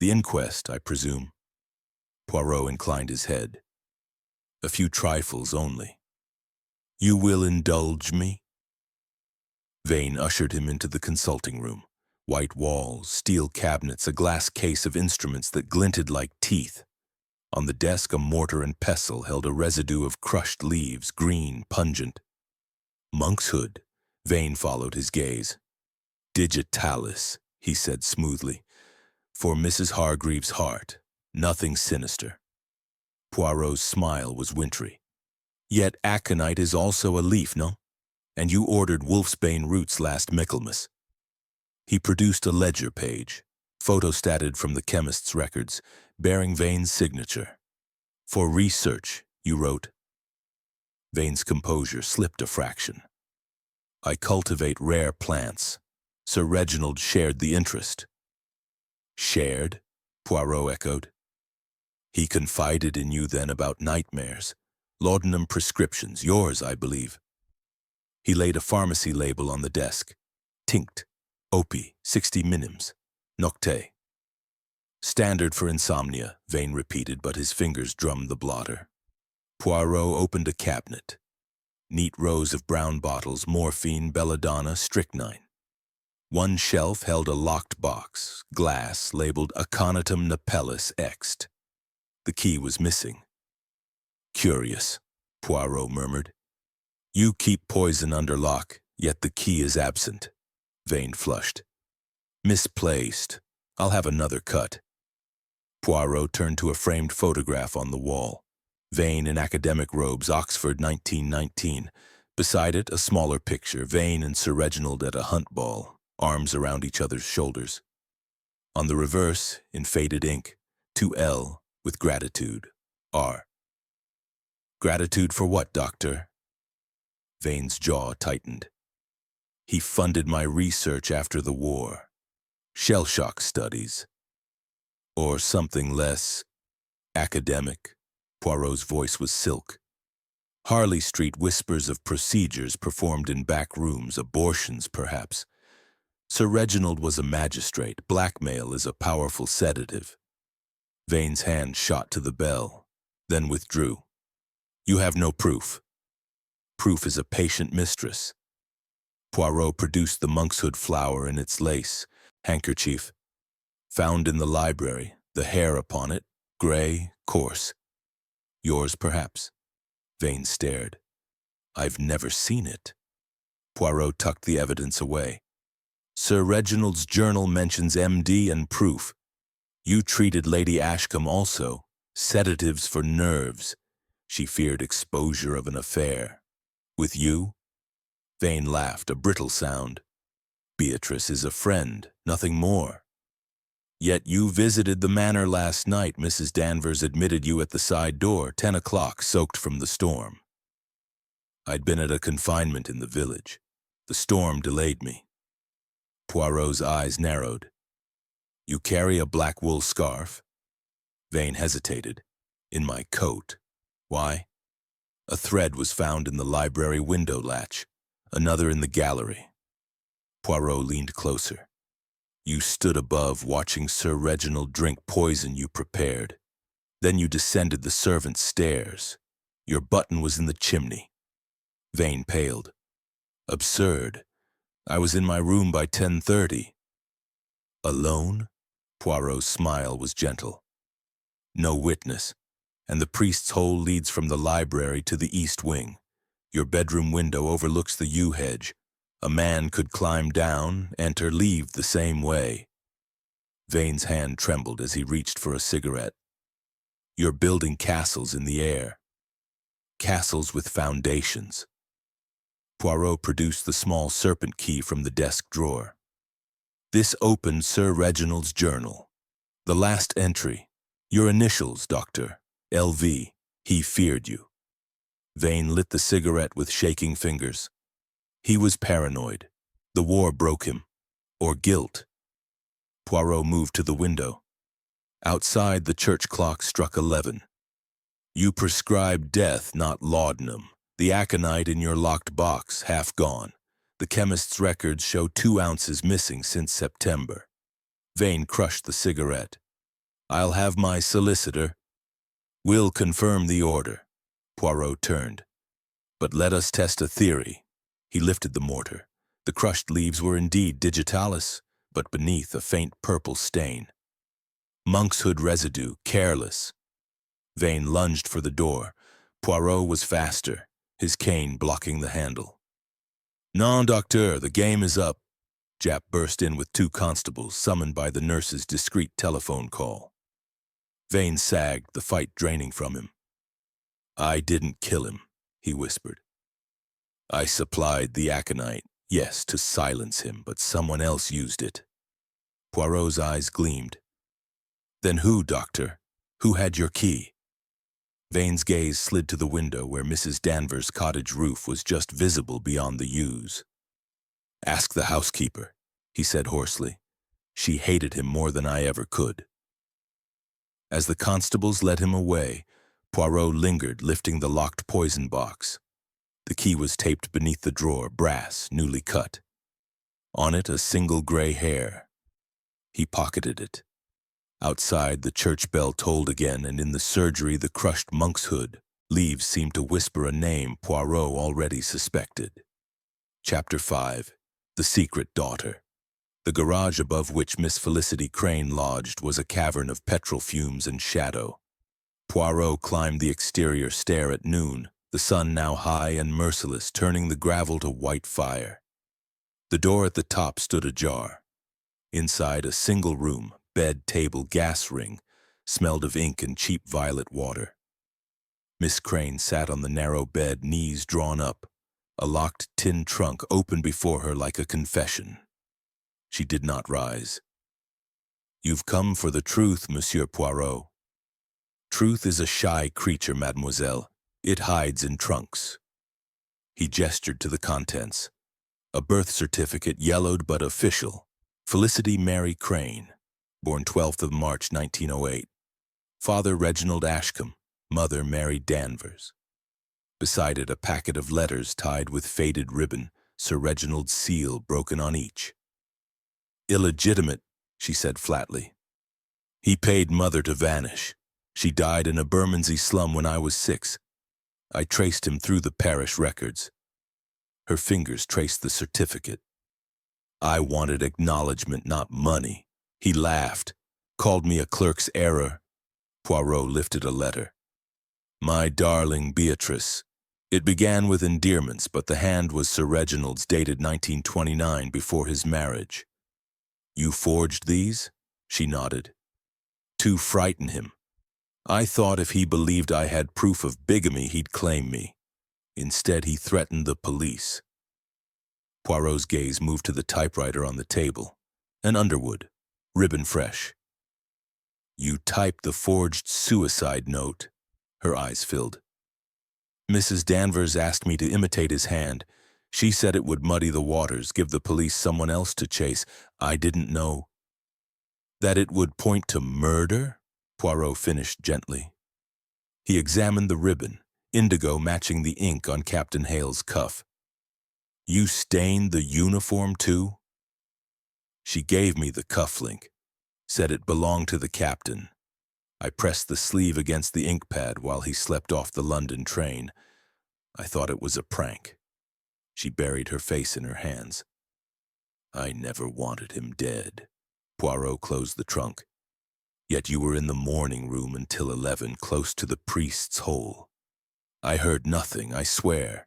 The inquest, I presume. Poirot inclined his head. A few trifles only. You will indulge me? Vane ushered him into the consulting room. White walls, steel cabinets, a glass case of instruments that glinted like teeth. On the desk, a mortar and pestle held a residue of crushed leaves, green, pungent. Monkshood. Vane followed his gaze. Digitalis, he said smoothly. For Mrs. Hargreaves' heart, nothing sinister. Poirot's smile was wintry. Yet aconite is also a leaf, no? And you ordered wolfsbane roots last Michaelmas. He produced a ledger page, photostated from the chemist's records, bearing Vane's signature. For research, you wrote. Vane's composure slipped a fraction. I cultivate rare plants. Sir Reginald shared the interest. Shared? Poirot echoed. He confided in you then about nightmares. Laudanum prescriptions, yours, I believe. He laid a pharmacy label on the desk. Tinct, Opie, 60 minims, Nocte. Standard for insomnia, Vane repeated, but his fingers drummed the blotter. Poirot opened a cabinet. Neat rows of brown bottles, morphine, belladonna, strychnine. One shelf held a locked box, glass, labeled Aconitum napellus ext. The key was missing. Curious, Poirot murmured. You keep poison under lock, yet the key is absent. Vane flushed. Misplaced. I'll have another cut. Poirot turned to a framed photograph on the wall. Vane in academic robes, Oxford, 1919. Beside it, a smaller picture, Vane and Sir Reginald at a hunt ball, arms around each other's shoulders. On the reverse, in faded ink, to L with gratitude, R. Gratitude for what, Doctor? Vane's jaw tightened. He funded my research after the war. Shell shock studies. Or something less academic. Poirot's voice was silk. Harley Street whispers of procedures performed in back rooms, abortions perhaps. Sir Reginald was a magistrate. Blackmail is a powerful sedative. Vane's hand shot to the bell, then withdrew. You have no proof. Proof is a patient mistress. Poirot produced the monkshood flower in its lace, handkerchief. Found in the library, the hair upon it, gray, coarse. Yours, perhaps? Vane stared. I've never seen it. Poirot tucked the evidence away. Sir Reginald's journal mentions MD and proof. You treated Lady Ashcombe also. Sedatives for nerves. She feared exposure of an affair. With you? Vane laughed, a brittle sound. Beatrice is a friend, nothing more. Yet you visited the manor last night. Mrs. Danvers admitted you at the side door, 10 o'clock, soaked from the storm. I'd been at a confinement in the village. The storm delayed me. Poirot's eyes narrowed. You carry a black wool scarf? Vane hesitated. In my coat. Why? A thread was found in the library window latch, another in the gallery. Poirot leaned closer. You stood above, watching Sir Reginald drink poison you prepared. Then you descended the servants' stairs. Your button was in the chimney. Vane paled. Absurd. I was in my room by 10:30. Alone? Poirot's smile was gentle. No witness, and the priest's hole leads from the library to the east wing. Your bedroom window overlooks the yew hedge. A man could climb down, enter, leave the same way. Vane's hand trembled as he reached for a cigarette. You're building castles in the air. Castles with foundations. Poirot produced the small serpent key from the desk drawer. This opened Sir Reginald's journal. The last entry. Your initials, Doctor. LV. He feared you. Vane lit the cigarette with shaking fingers. He was paranoid. The war broke him. Or guilt. Poirot moved to the window. Outside, the church clock struck 11. You prescribed death, not laudanum. The aconite in your locked box, half gone. The chemist's records show 2 ounces missing since September. Vane crushed the cigarette. I'll have my solicitor. We'll confirm the order. Poirot turned. But let us test a theory. He lifted the mortar. The crushed leaves were indeed digitalis, but beneath a faint purple stain. Monkshood residue, careless. Vane lunged for the door. Poirot was faster, his cane blocking the handle. Non, docteur, the game is up. Jap burst in with 2 constables, summoned by the nurse's discreet telephone call. Vane sagged, the fight draining from him. I didn't kill him, he whispered. I supplied the aconite, yes, to silence him, but someone else used it. Poirot's eyes gleamed. Then who, doctor? Who had your key? Vane's gaze slid to the window where Mrs. Danvers' cottage roof was just visible beyond the yews. Ask the housekeeper, he said hoarsely. She hated him more than I ever could. As the constables led him away, Poirot lingered, lifting the locked poison box. The key was taped beneath the drawer, brass, newly cut. On it, a single gray hair. He pocketed it. Outside, the church bell tolled again, and in the surgery, the crushed monk's hood. Leaves seemed to whisper a name Poirot already suspected. Chapter 5. The Secret Daughter. The garage above which Miss Felicity Crane lodged was a cavern of petrol fumes and shadow. Poirot climbed the exterior stair at noon, the sun now high and merciless, turning the gravel to white fire. The door at the top stood ajar. Inside, a single room, bed, table, gas ring, smelled of ink and cheap violet water. Miss Crane sat on the narrow bed, knees drawn up, a locked tin trunk open before her like a confession. She did not rise. You've come for the truth, Monsieur Poirot. Truth is a shy creature, mademoiselle. It hides in trunks. He gestured to the contents. A birth certificate, yellowed but official. Felicity Mary Crane, born 12th of March, 1908. Father Reginald Ashcombe, mother Mary Danvers. Beside it, a packet of letters tied with faded ribbon, Sir Reginald's seal broken on each. Illegitimate, she said flatly. He paid mother to vanish. She died in a Bermondsey slum when I was 6. I traced him through the parish records. Her fingers traced the certificate. I wanted acknowledgement, not money. He laughed, called me a clerk's error. Poirot lifted a letter. My darling Beatrice. It began with endearments, but the hand was Sir Reginald's, dated 1929, before his marriage. You forged these? She nodded. To frighten him. I thought if he believed I had proof of bigamy, he'd claim me. Instead, he threatened the police. Poirot's gaze moved to the typewriter on the table. An Underwood, ribbon fresh. You typed the forged suicide note. Her eyes filled. Mrs. Danvers asked me to imitate his hand. She said it would muddy the waters, give the police someone else to chase. I didn't know. That it would point to murder? Poirot finished gently. He examined the ribbon, indigo matching the ink on Captain Hale's cuff. You stained the uniform too? She gave me the cufflink, said it belonged to the captain. I pressed the sleeve against the ink pad while he slept off the London train. I thought it was a prank. She buried her face in her hands. I never wanted him dead. Poirot closed the trunk. Yet you were in the morning room until 11, close to the priest's hole. I heard nothing, I swear.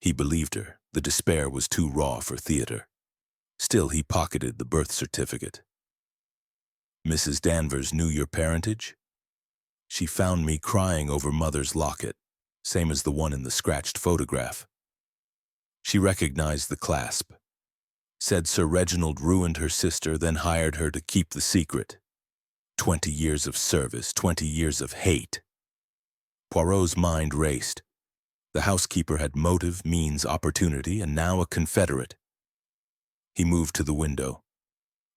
He believed her. The despair was too raw for theater. Still, he pocketed the birth certificate. "Mrs. Danvers knew your parentage? She found me crying over Mother's locket, same as the one in the scratched photograph. She recognized the clasp. Said Sir Reginald ruined her sister, then hired her to keep the secret. 20 years of service, 20 years of hate." Poirot's mind raced. The housekeeper had motive, means, opportunity, and now a confederate. He moved to the window.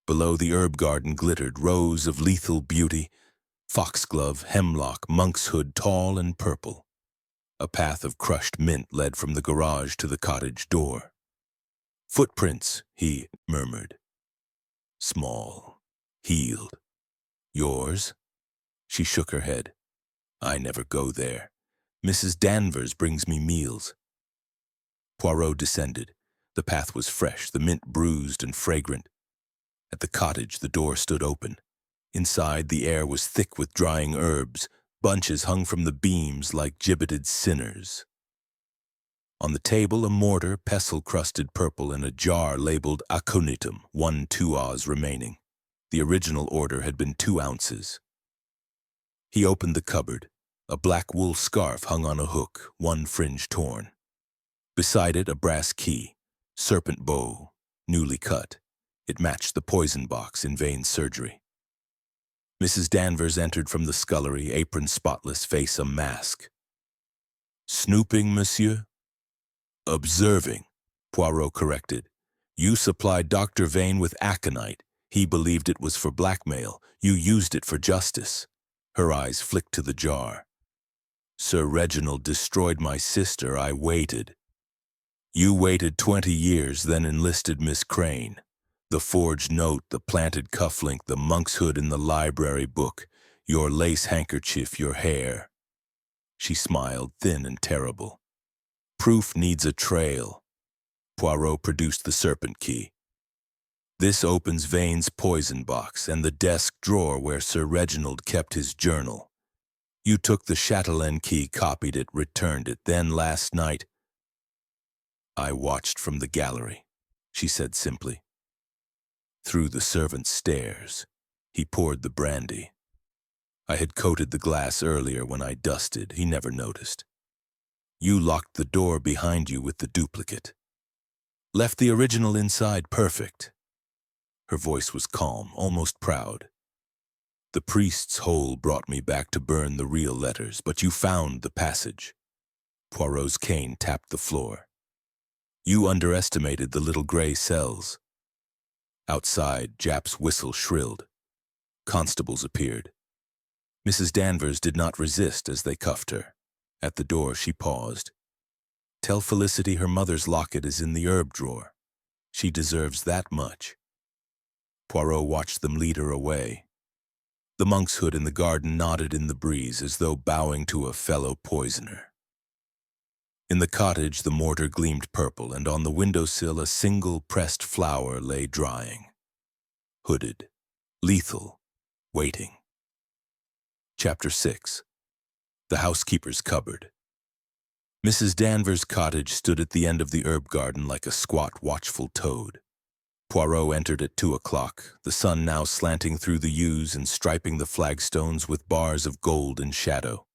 Below, the herb garden glittered, rows of lethal beauty, foxglove, hemlock, monkshood, tall and purple. A path of crushed mint led from the garage to the cottage door. "Footprints," he murmured. "Small, healed. Yours?" She shook her head. "I never go there. Mrs. Danvers brings me meals." Poirot descended. The path was fresh, the mint bruised and fragrant. At the cottage, the door stood open. Inside, the air was thick with drying herbs. Bunches hung from the beams like gibbeted sinners. On the table, a mortar, pestle-crusted purple, and a jar labeled aconitum, 1 2 remaining. The original order had been 2 ounces. He opened the cupboard. A black wool scarf hung on a hook, one fringe torn. Beside it, a brass key, serpent bow, newly cut. It matched the poison box in Vane's surgery. Mrs. Danvers entered from the scullery, apron spotless, face a mask. "Snooping, monsieur?" "Observing," Poirot corrected. "You supplied Dr. Vane with aconite. He believed it was for blackmail. You used it for justice." Her eyes flicked to the jar. "Sir Reginald destroyed my sister. I waited." "You waited 20 years, then enlisted Miss Crane. The forged note, the planted cufflink, the monk's hood in the library book, your lace handkerchief, your hair." She smiled, thin and terrible. "Proof needs a trail." Poirot produced the serpent key. "This opens Vane's poison box and the desk drawer where Sir Reginald kept his journal. You took the chatelaine key, copied it, returned it. Then last night—" "I watched from the gallery," she said simply. "Through the servants' stairs." He poured the brandy. "I had coated the glass earlier when I dusted. He never noticed. You locked the door behind you with the duplicate. Left the original inside perfect." Her voice was calm, almost proud. "The priest's hole brought me back to burn the real letters, but you found the passage." Poirot's cane tapped the floor. "You underestimated the little gray cells." Outside, Jap's whistle shrilled. Constables appeared. Mrs. Danvers did not resist as they cuffed her. At the door, she paused. "Tell Felicity her mother's locket is in the herb drawer. She deserves that much." Poirot watched them lead her away. The monk's hood in the garden nodded in the breeze as though bowing to a fellow poisoner. In the cottage, the mortar gleamed purple, and on the windowsill a single pressed flower lay drying. Hooded, lethal, waiting. Chapter 6. The Housekeeper's Cupboard. Mrs. Danvers' cottage stood at the end of the herb garden like a squat, watchful toad. Poirot entered at 2 o'clock, the sun now slanting through the yews and striping the flagstones with bars of gold and shadow.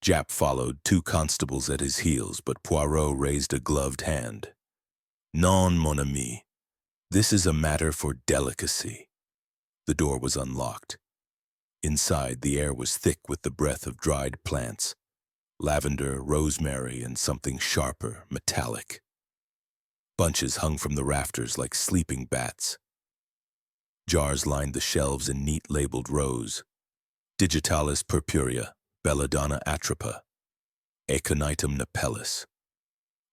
Jap followed, 2 constables at his heels, but Poirot raised a gloved hand. "Non, mon ami. This is a matter for delicacy." The door was unlocked. Inside, the air was thick with the breath of dried plants, lavender, rosemary, and something sharper, metallic. Bunches hung from the rafters like sleeping bats. Jars lined the shelves in neat labeled rows. Digitalis purpurea, belladonna atropa, aconitum napellus.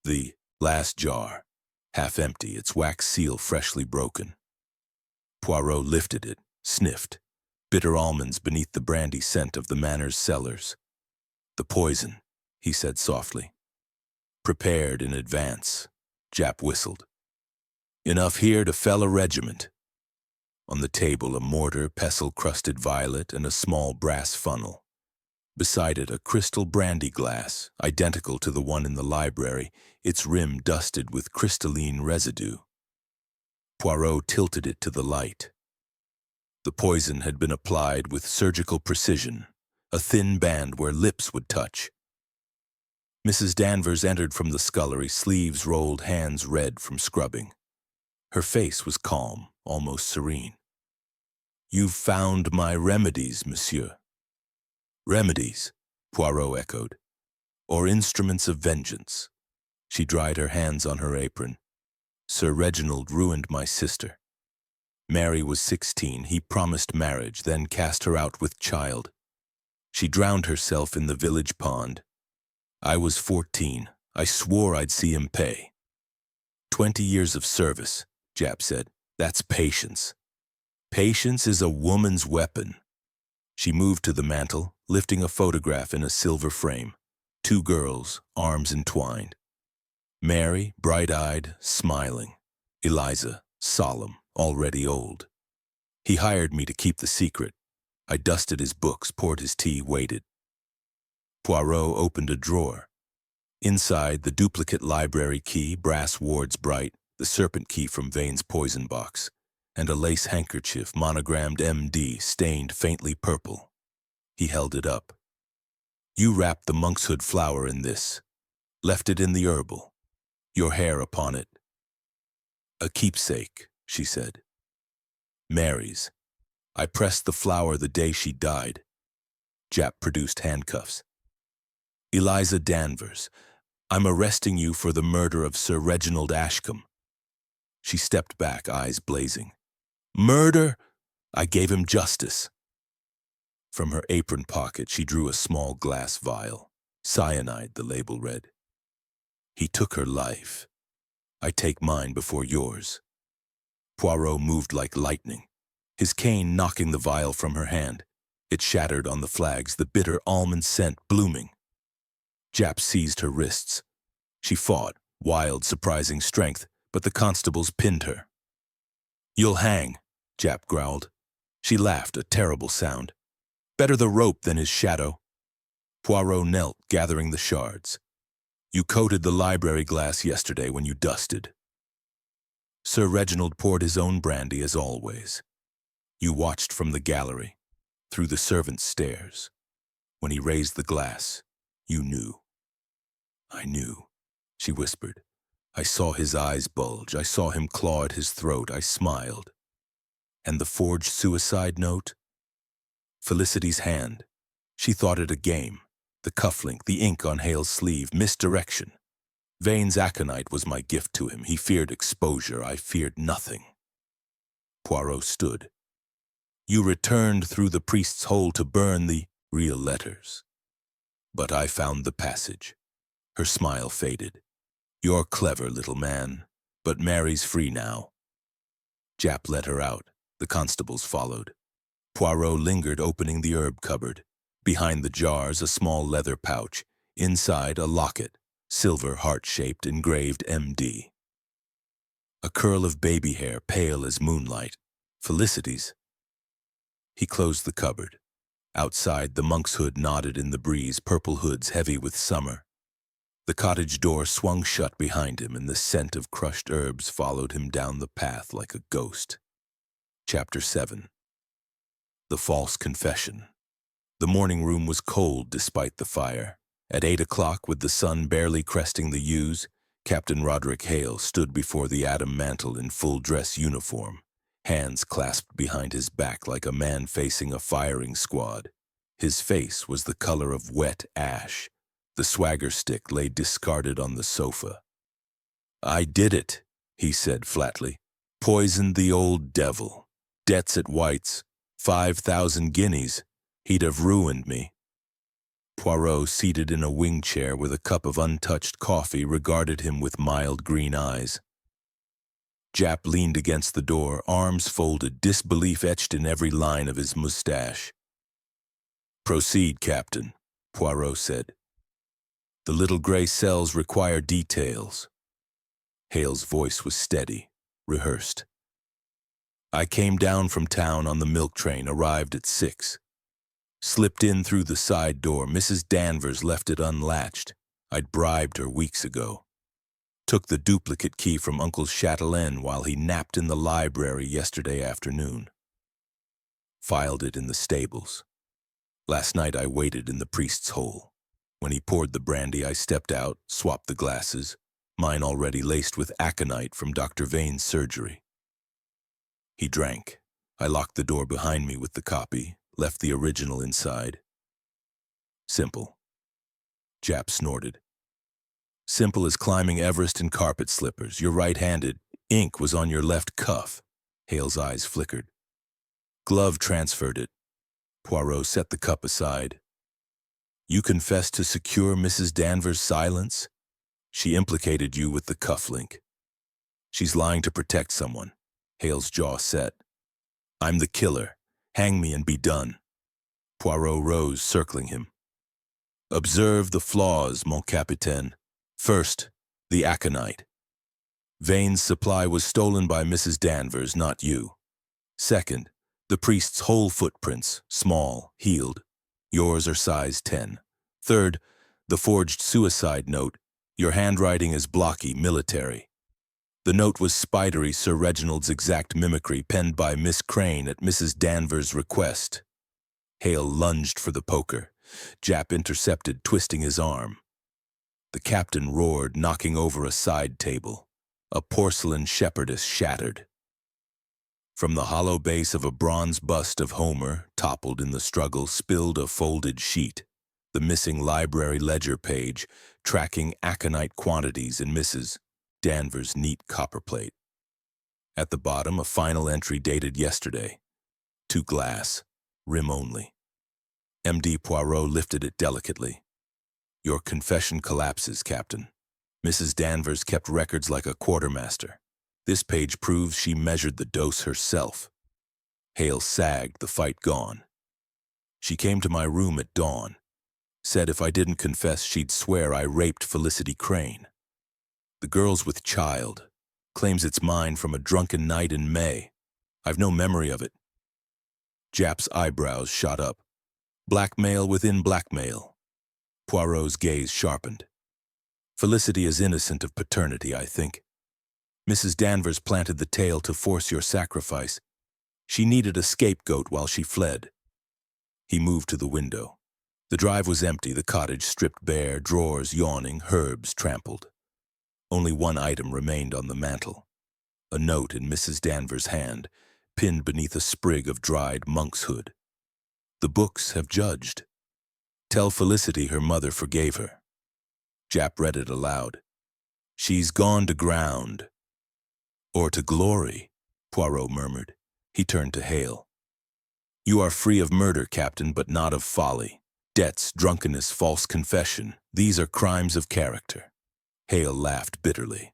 The last jar, half empty, its wax seal freshly broken. Poirot lifted it, sniffed. Bitter almonds beneath the brandy scent of the manor's cellars. "The poison," he said softly. "Prepared in advance." Jap whistled. "Enough here to fell a regiment." On the table, a mortar, pestle-crusted violet, and a small brass funnel. Beside it, a crystal brandy glass, identical to the one in the library, its rim dusted with crystalline residue. Poirot tilted it to the light. The poison had been applied with surgical precision, a thin band where lips would touch. Mrs. Danvers entered from the scullery, sleeves rolled, hands red from scrubbing. Her face was calm, almost serene. "You've found my remedies, monsieur." "Remedies," Poirot echoed. "Or instruments of vengeance." She dried her hands on her apron. "Sir Reginald ruined my sister. Mary was 16. He promised marriage, then cast her out with child. She drowned herself in the village pond. I was 14. I swore I'd see him pay." 20 years of service, Jap said. "That's patience. Patience is a woman's weapon." She moved to the mantel, lifting a photograph in a silver frame. 2 girls, arms entwined. Mary, bright-eyed, smiling. Eliza, solemn, already old. He hired me to keep the secret. I dusted his books, poured his tea, waited. Poirot opened a drawer. Inside, the duplicate library key, brass wards bright, the serpent key from Vane's poison box, and a lace handkerchief monogrammed MD, stained faintly purple. He held it up. "You wrapped the monkshood flower in this. Left it in the herbal. Your hair upon it." "A keepsake," she said. "Mary's. I pressed the flower the day she died." Jap produced handcuffs. "Eliza Danvers, I'm arresting you for the murder of Sir Reginald Ashcombe." She stepped back, eyes blazing. "Murder? I gave him justice." From her apron pocket, she drew a small glass vial. Cyanide, the label read. "He took her life. I take mine before yours." Poirot moved like lightning, his cane knocking the vial from her hand. It shattered on the flags, the bitter almond scent blooming. Jap seized her wrists. She fought, wild, surprising strength, but the constables pinned her. "You'll hang," Jap growled. She laughed, a terrible sound. "Better the rope than his shadow." Poirot knelt, gathering the shards. "You coated the library glass yesterday when you dusted." Sir Reginald poured his own brandy as always. You watched from the gallery, through the servants' stairs. When he raised the glass, you knew. "I knew," she whispered. "I saw his eyes bulge. I saw him claw at his throat. I smiled." And the forged suicide note? Felicity's hand. She thought it a game. The cufflink, the ink on Hale's sleeve, misdirection. Vane's aconite was my gift to him. He feared exposure. I feared nothing. Poirot stood. "You returned through the priest's hole to burn the real letters. But I found the passage." Her smile faded. "You're clever, little man, but Mary's free now." Jap let her out. The constables followed. Poirot lingered, opening the herb cupboard. Behind the jars, a small leather pouch. Inside, a locket, silver heart-shaped, engraved MD. A curl of baby hair, pale as moonlight. Felicity's. He closed the cupboard. Outside, the monk's hood nodded in the breeze, purple hoods heavy with summer. The cottage door swung shut behind him, and the scent of crushed herbs followed him down the path like a ghost. Chapter 7. The False Confession. The morning room was cold despite the fire. At 8 o'clock, with the sun barely cresting the yews, Captain Roderick Hale stood before the Adam mantel in full-dress uniform, hands clasped behind his back like a man facing a firing squad. His face was the color of wet ash. The swagger stick lay discarded on the sofa. "I did it," he said flatly. "Poisoned the old devil. Debts at White's. 5,000 guineas. He'd have ruined me." Poirot, seated in a wing chair with a cup of untouched coffee, regarded him with mild green eyes. Jap leaned against the door, arms folded, disbelief etched in every line of his mustache. "Proceed, Captain," Poirot said. "The little gray cells require details." Hale's voice was steady, rehearsed. "I came down from town on the milk train, arrived at 6. Slipped in through the side door. Mrs. Danvers left it unlatched. I'd bribed her weeks ago. Took the duplicate key from Uncle Chatelain while he napped in the library yesterday afternoon. Filed it in the stables. Last night I waited in the priest's hole. When he poured the brandy, I stepped out, swapped the glasses, mine already laced with aconite from Dr. Vane's surgery. He drank. I locked the door behind me with the copy, left the original inside. Simple. Jap snorted. Simple as climbing Everest in carpet slippers. You're right-handed. Ink was on your left cuff. Hale's eyes flickered. Glove transferred it. Poirot set the cup aside. You confessed to secure Mrs. Danvers' silence? She implicated you with the cufflink. She's lying to protect someone. Hale's jaw set. I'm the killer. Hang me and be done. Poirot rose, circling him. Observe the flaws, mon capitaine. First, the aconite. Vane's supply was stolen by Mrs. Danvers, not you. Second, the priest's whole footprints, small, healed. Yours are size 10. Third, the forged suicide note. Your handwriting is blocky, military. The note was spidery Sir Reginald's exact mimicry, penned by Miss Crane at Mrs. Danvers' request. Hale lunged for the poker. Jap intercepted, twisting his arm. The captain roared, knocking over a side table. A porcelain shepherdess shattered. From the hollow base of a bronze bust of Homer, toppled in the struggle, spilled a folded sheet. The missing library ledger page, tracking aconite quantities in Mrs. Danvers' neat copperplate. At the bottom, a final entry dated yesterday. To glass, rim only. M.D. Poirot lifted it delicately. Your confession collapses, Captain. Mrs. Danvers kept records like a quartermaster. This page proves she measured the dose herself. Hale sagged, the fight gone. She came to my room at dawn. Said if I didn't confess, she'd swear I raped Felicity Crane. The girl's with child. Claims it's mine from a drunken night in May. I've no memory of it. Jap's eyebrows shot up. Blackmail within blackmail. Poirot's gaze sharpened. Felicity is innocent of paternity, I think. Mrs. Danvers planted the tale to force your sacrifice. She needed a scapegoat while she fled. He moved to the window. The drive was empty, the cottage stripped bare, drawers yawning, herbs trampled. Only one item remained on the mantel. A note in Mrs. Danvers' hand, pinned beneath a sprig of dried monkshood. The books have judged. Tell Felicity her mother forgave her. Jap read it aloud. She's gone to ground. Or to glory, Poirot murmured. He turned to Hale. You are free of murder, Captain, but not of folly. Debts, drunkenness, false confession, these are crimes of character. Hale laughed bitterly.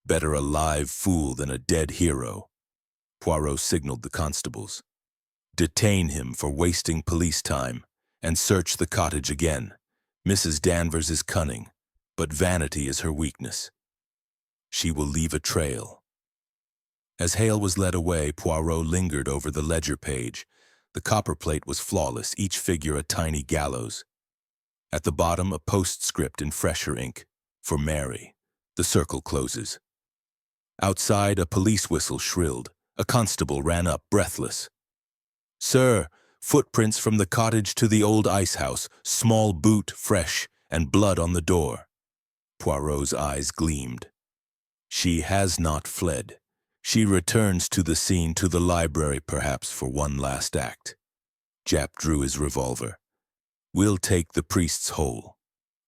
Better a live fool than a dead hero. Poirot signaled the constables. Detain him for wasting police time, and search the cottage again. Mrs. Danvers is cunning, but vanity is her weakness. She will leave a trail. As Hale was led away, Poirot lingered over the ledger page. The copperplate was flawless, each figure a tiny gallows. At the bottom, a postscript in fresher ink. For Mary. The circle closes. Outside, a police whistle shrilled. A constable ran up, breathless. Sir, footprints from the cottage to the old ice house, small boot, fresh, and blood on the door. Poirot's eyes gleamed. She has not fled. She returns to the scene, to the library, perhaps for one last act. Jap drew his revolver. We'll take the priest's hole.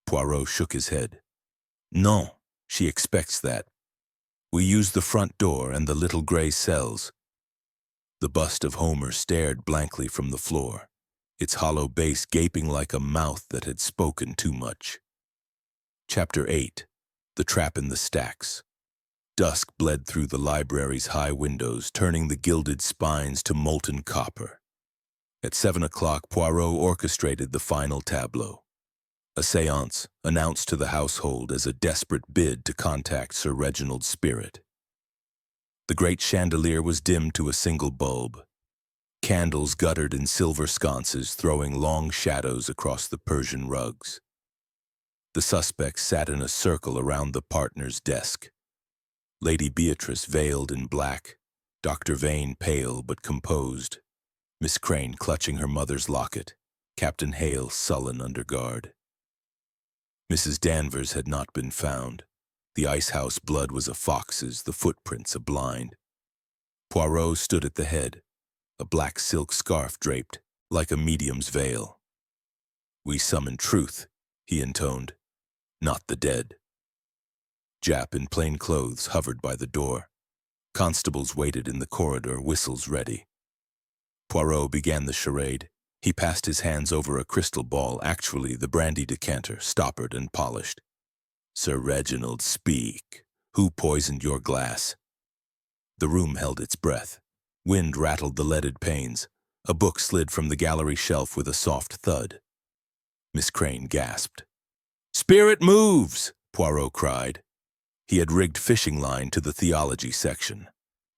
Poirot shook his head. No, she expects that. We use the front door and the little gray cells. The bust of Homer stared blankly from the floor, its hollow base gaping like a mouth that had spoken too much. Chapter 8. The Trap in the Stacks. Dusk bled through the library's high windows, turning the gilded spines to molten copper. At 7 o'clock, Poirot orchestrated the final tableau. A séance, announced to the household as a desperate bid to contact Sir Reginald's spirit. The great chandelier was dimmed to a single bulb. Candles guttered in silver sconces, throwing long shadows across the Persian rugs. The suspects sat in a circle around the partner's desk. Lady Beatrice veiled in black, Dr. Vane pale but composed, Miss Crane clutching her mother's locket, Captain Hale sullen under guard. Mrs. Danvers had not been found. The icehouse blood was a fox's, the footprints a blind. Poirot stood at the head, a black silk scarf draped, like a medium's veil. "We summon truth," he intoned, "not the dead." Jap in plain clothes hovered by the door. Constables waited in the corridor, whistles ready. Poirot began the charade. He passed his hands over a crystal ball, actually the brandy decanter, stoppered and polished. "Sir Reginald, speak. Who poisoned your glass?" The room held its breath. Wind rattled the leaded panes. A book slid from the gallery shelf with a soft thud. Miss Crane gasped. "Spirit moves!" Poirot cried. He had rigged fishing line to the theology section.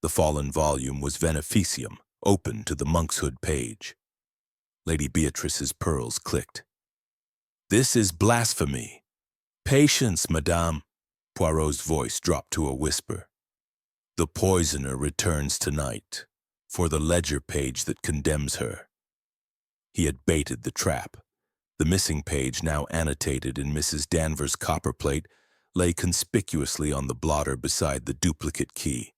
The fallen volume was Beneficium, open to the monkshood page. Lady Beatrice's pearls clicked. "This is blasphemy." "Patience, madame." Poirot's voice dropped to a whisper. "The poisoner returns tonight, for the ledger page that condemns her." He had baited the trap. The missing page, now annotated in Mrs. Danvers' copperplate, lay conspicuously on the blotter beside the duplicate key.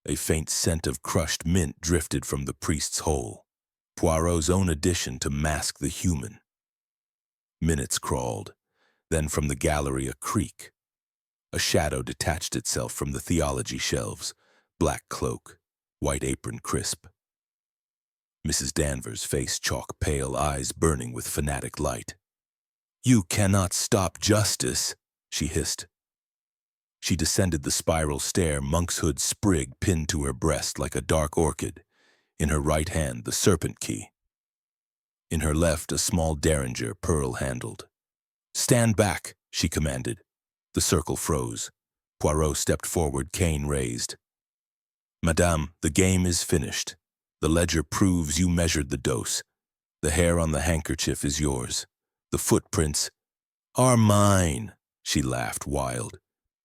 A faint scent of crushed mint drifted from the priest's hole, Poirot's own addition to mask the human. Minutes crawled, then from the gallery a creak. A shadow detached itself from the theology shelves, black cloak, white apron crisp. Mrs. Danvers' face chalk pale, eyes burning with fanatic light. "You cannot stop justice," she hissed. She descended the spiral stair, monkshood sprig pinned to her breast like a dark orchid. In her right hand, the serpent key. In her left, a small derringer, pearl-handled. "Stand back," she commanded. The circle froze. Poirot stepped forward, cane raised. "Madame, the game is finished. The ledger proves you measured the dose. The hair on the handkerchief is yours. The footprints are mine," she laughed, wild.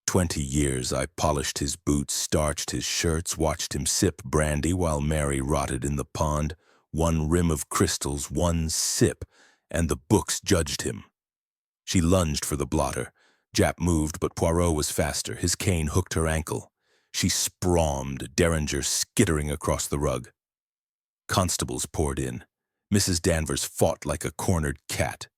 20 years I polished his boots, starched his shirts, watched him sip brandy while Mary rotted in the pond. One rim of crystals, one sip, and the books judged him. She lunged for the blotter. Jap moved, but Poirot was faster. His cane hooked her ankle. She sprawmed, derringer skittering across the rug. Constables poured in. Mrs. Danvers fought like a cornered cat.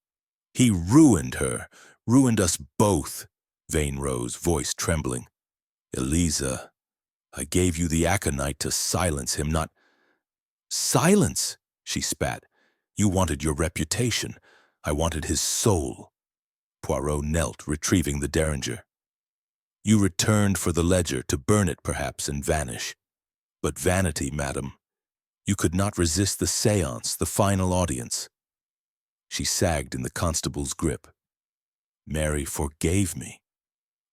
"He ruined her, ruined us both." Vane rose, voice trembling. "Eliza, I gave you the aconite to silence him, not—" "Silence!" she spat. "You wanted your reputation. I wanted his soul." Poirot knelt, retrieving the derringer. "You returned for the ledger, to burn it perhaps and vanish. But vanity, madam. You could not resist the séance, the final audience." She sagged in the constable's grip. "Mary forgave me.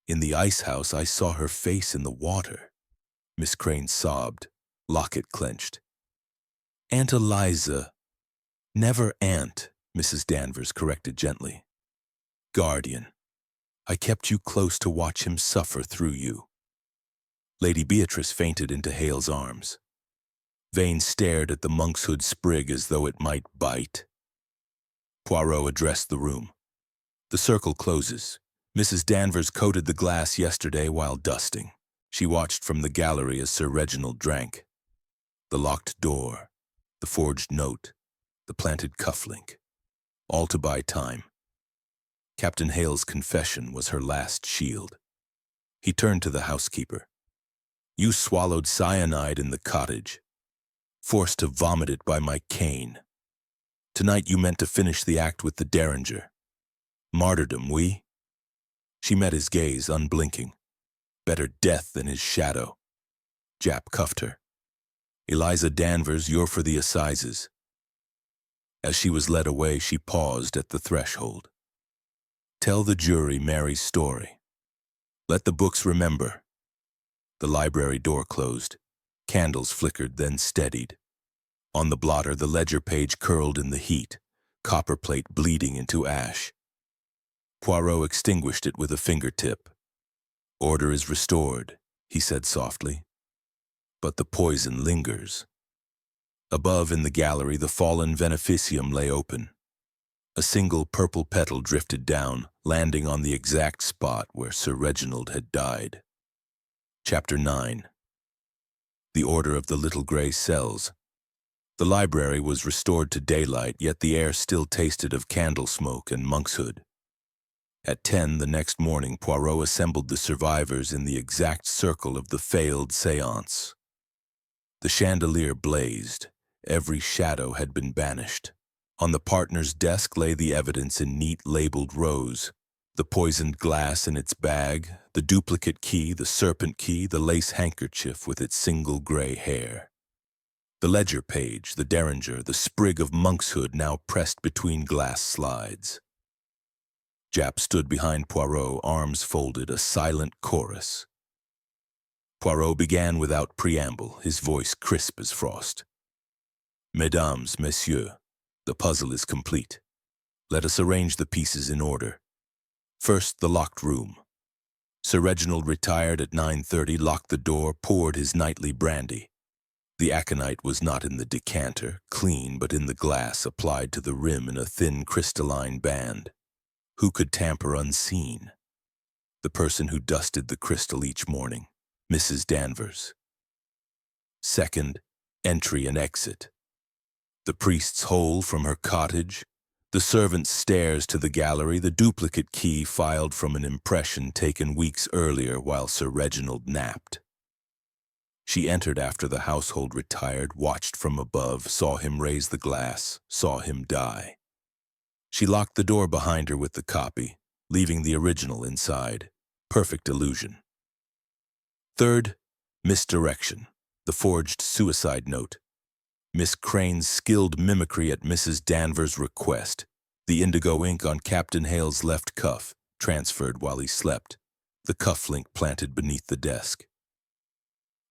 In the icehouse, I saw her face in the water." Miss Crane sobbed, locket clenched. "Aunt Eliza." "Never aunt," Mrs. Danvers corrected gently. "Guardian. I kept you close to watch him suffer through you." Lady Beatrice fainted into Hale's arms. Vane stared at the monkshood sprig as though it might bite. Poirot addressed the room. "The circle closes. Mrs. Danvers coated the glass yesterday while dusting. She watched from the gallery as Sir Reginald drank. The locked door, the forged note, the planted cufflink, all to buy time. Captain Hale's confession was her last shield." He turned to the housekeeper. "You swallowed cyanide in the cottage, forced to vomit it by my cane. Tonight you meant to finish the act with the derringer. Martyrdom, oui?" She met his gaze, unblinking. Better death than his shadow. Jap cuffed her. "Eliza Danvers, you're for the assizes." As she was led away, she paused at the threshold. "Tell the jury Mary's story. Let the books remember." The library door closed. Candles flickered, then steadied. On the blotter, the ledger page curled in the heat, copperplate bleeding into ash. Poirot extinguished it with a fingertip. "Order is restored," he said softly. "But the poison lingers." Above in the gallery, the fallen beneficium lay open. A single purple petal drifted down, landing on the exact spot where Sir Reginald had died. Chapter 9. The Order of the Little Grey Cells. The library was restored to daylight, yet the air still tasted of candle smoke and monkshood. At 10 the next morning, Poirot assembled the survivors in the exact circle of the failed séance. The chandelier blazed. Every shadow had been banished. On the partner's desk lay the evidence in neat labeled rows: the poisoned glass in its bag, the duplicate key, the serpent key, the lace handkerchief with its single gray hair. The ledger page, the derringer, the sprig of monkshood now pressed between glass slides. Japp stood behind Poirot, arms folded, a silent chorus. Poirot began without preamble, his voice crisp as frost. "Mesdames, messieurs, the puzzle is complete. Let us arrange the pieces in order. First, the locked room. Sir Reginald retired at 9:30, locked the door, poured his nightly brandy. The aconite was not in the decanter, clean, but in the glass applied to the rim in a thin crystalline band. Who could tamper unseen? The person who dusted the crystal each morning, Mrs. Danvers. Second, entry and exit. The priest's hole from her cottage, the servant's stairs to the gallery, the duplicate key filed from an impression taken weeks earlier while Sir Reginald napped. She entered after the household retired, watched from above, saw him raise the glass, saw him die. She locked the door behind her with the copy, leaving the original inside. Perfect illusion. Third, misdirection, the forged suicide note. Miss Crane's skilled mimicry at Mrs. Danvers' request, the indigo ink on Captain Hale's left cuff, transferred while he slept, the cufflink planted beneath the desk.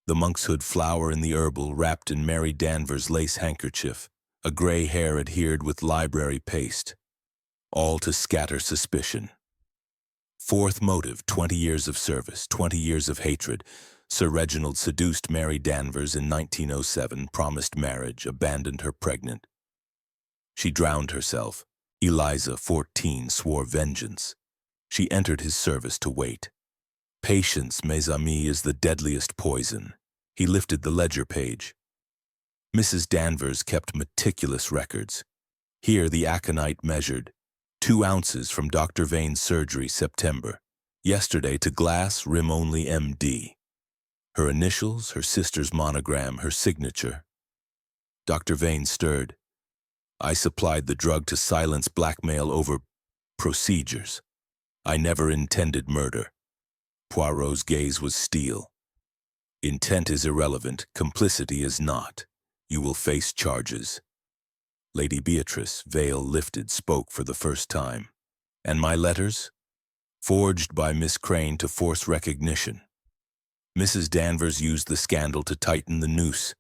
The monkshood flower in the herbal wrapped in Mary Danvers' lace handkerchief, a gray hair adhered with library paste, all to scatter suspicion. Fourth motive, 20 years of service, 20 years of hatred. Sir Reginald seduced Mary Danvers in 1907, promised marriage, abandoned her pregnant. She drowned herself. Eliza, 14, swore vengeance. She entered his service to wait. Patience, mes amis, is the deadliest poison. He lifted the ledger page. Mrs. Danvers kept meticulous records. Here the aconite measured 2 ounces from Dr. Vane's surgery, September. Yesterday to glass, rim only MD. Her initials, her sister's monogram, her signature. Dr. Vane stirred. "I supplied the drug to silence blackmail over procedures. I never intended murder." Poirot's gaze was steel. "Intent is irrelevant, complicity is not. You will face charges." Lady Beatrice, veil lifted, spoke for the first time. "And my letters?" "Forged by Miss Crane to force recognition. Mrs. Danvers used the scandal to tighten the noose.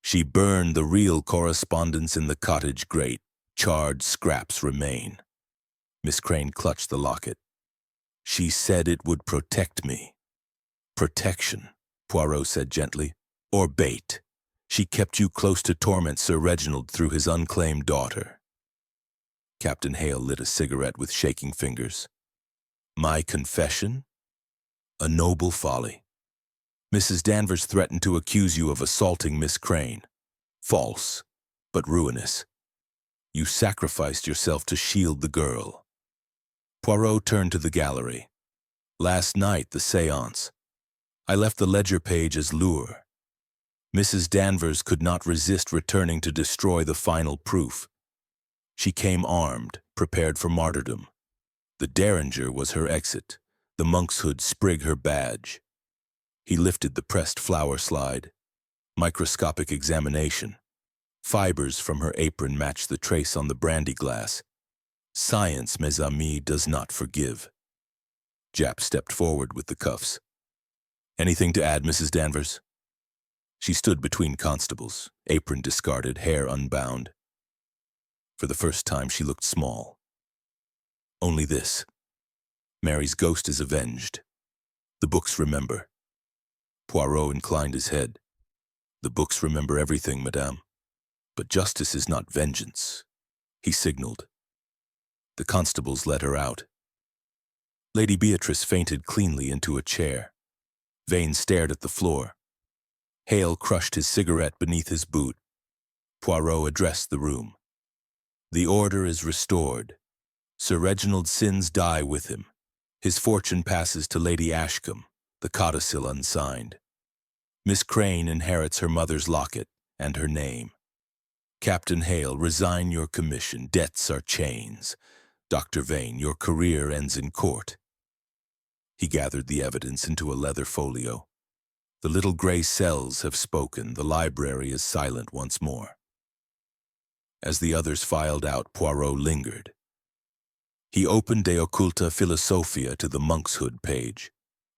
She burned the real correspondence in the cottage grate. Charred scraps remain." Miss Crane clutched the locket. "She said it would protect me." "Protection," Poirot said gently, "or bait. She kept you close to torment Sir Reginald through his unclaimed daughter." Captain Hale lit a cigarette with shaking fingers. "My confession? A noble folly. Mrs. Danvers threatened to accuse you of assaulting Miss Crane. False, but ruinous. You sacrificed yourself to shield the girl." Poirot turned to the gallery. "Last night, the séance. I left the ledger page as lure. Mrs. Danvers could not resist returning to destroy the final proof. She came armed, prepared for martyrdom. The derringer was her exit, the monkshood sprig her badge." He lifted the pressed flower slide. Microscopic examination. Fibers from her apron matched the trace on the brandy glass. Science, mes amis, does not forgive. Japp stepped forward with the cuffs. "Anything to add, Mrs. Danvers?" She stood between constables, apron discarded, hair unbound. For the first time, she looked small. Only this: Mary's ghost is avenged. The books remember. Poirot inclined his head. The books remember everything, madame. But justice is not vengeance. He signaled. The constables let her out. Lady Beatrice fainted cleanly into a chair. Vane stared at the floor. Hale crushed his cigarette beneath his boot. Poirot addressed the room. The order is restored. Sir Reginald's sins die with him. His fortune passes to Lady Ashcombe, the codicil unsigned. Miss Crane inherits her mother's locket and her name. Captain Hale, resign your commission. Debts are chains. Dr. Vane, your career ends in court. He gathered the evidence into a leather folio. The little gray cells have spoken. The library is silent once more. As the others filed out, Poirot lingered. He opened De Occulta Philosophia to the monk's hood page,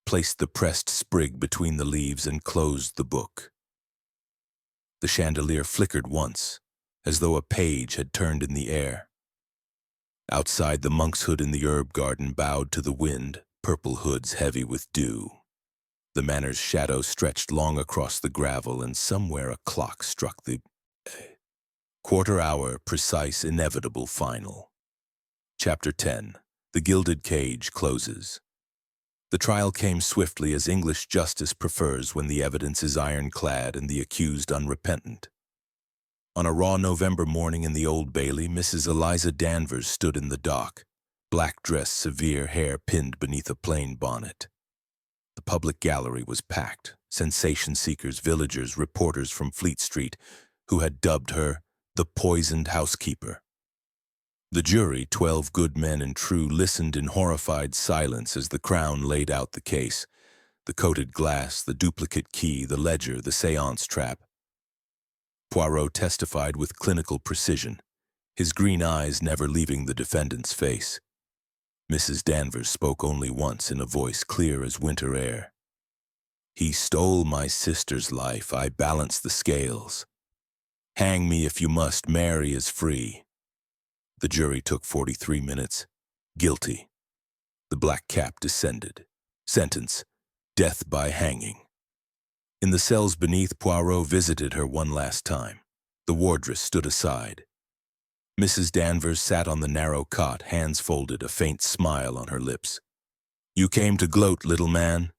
placed the pressed sprig between the leaves, and closed the book. The chandelier flickered once, as though a page had turned in the air. Outside, the monk's hood in the herb garden bowed to the wind, purple hoods heavy with dew. The manor's shadow stretched long across the gravel, and somewhere a clock struck the quarter hour, precise, inevitable, final. Chapter 10. The Gilded Cage closes. The trial came swiftly, as English justice prefers when the evidence is ironclad and the accused unrepentant. On a raw November morning in the Old Bailey, Mrs. Eliza Danvers stood in the dock, black dress, severe hair pinned beneath a plain bonnet. The public gallery was packed, sensation-seekers, villagers, reporters from Fleet Street, who had dubbed her the poisoned housekeeper. The jury, 12 good men and true, listened in horrified silence as the Crown laid out the case: the coated glass, the duplicate key, the ledger, the séance trap. Poirot testified with clinical precision, his green eyes never leaving the defendant's face. Mrs. Danvers spoke only once in a voice clear as winter air. "He stole my sister's life. I balance the scales. Hang me if you must. Mary is free." The jury took 43 minutes. Guilty. The black cap descended. Sentence: death by hanging. In the cells beneath, Poirot visited her one last time. The wardress stood aside. Mrs. Danvers sat on the narrow cot, hands folded, a faint smile on her lips. "You came to gloat, little man?"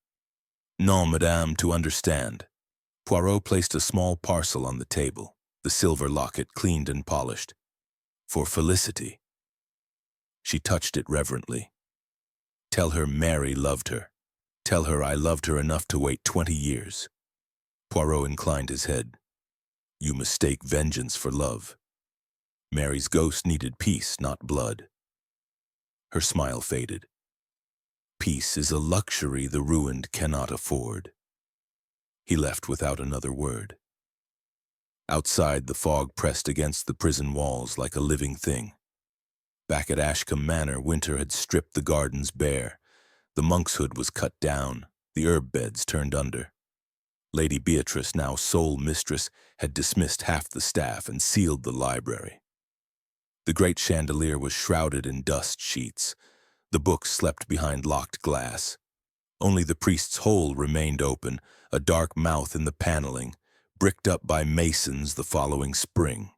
"Non, madame, to understand." Poirot placed a small parcel on the table, the silver locket cleaned and polished. "For Felicity." She touched it reverently. "Tell her Mary loved her. Tell her I loved her enough to wait 20 years. Poirot inclined his head. "You mistake vengeance for love. Mary's ghost needed peace, not blood." Her smile faded. "Peace is a luxury the ruined cannot afford." He left without another word. Outside, the fog pressed against the prison walls like a living thing. Back at Ashcombe Manor, winter had stripped the gardens bare. The monk's hood was cut down, the herb beds turned under. Lady Beatrice, now sole mistress, had dismissed half the staff and sealed the library. The great chandelier was shrouded in dust sheets. The books slept behind locked glass. Only the priest's hole remained open, a dark mouth in the paneling, bricked up by masons the following spring.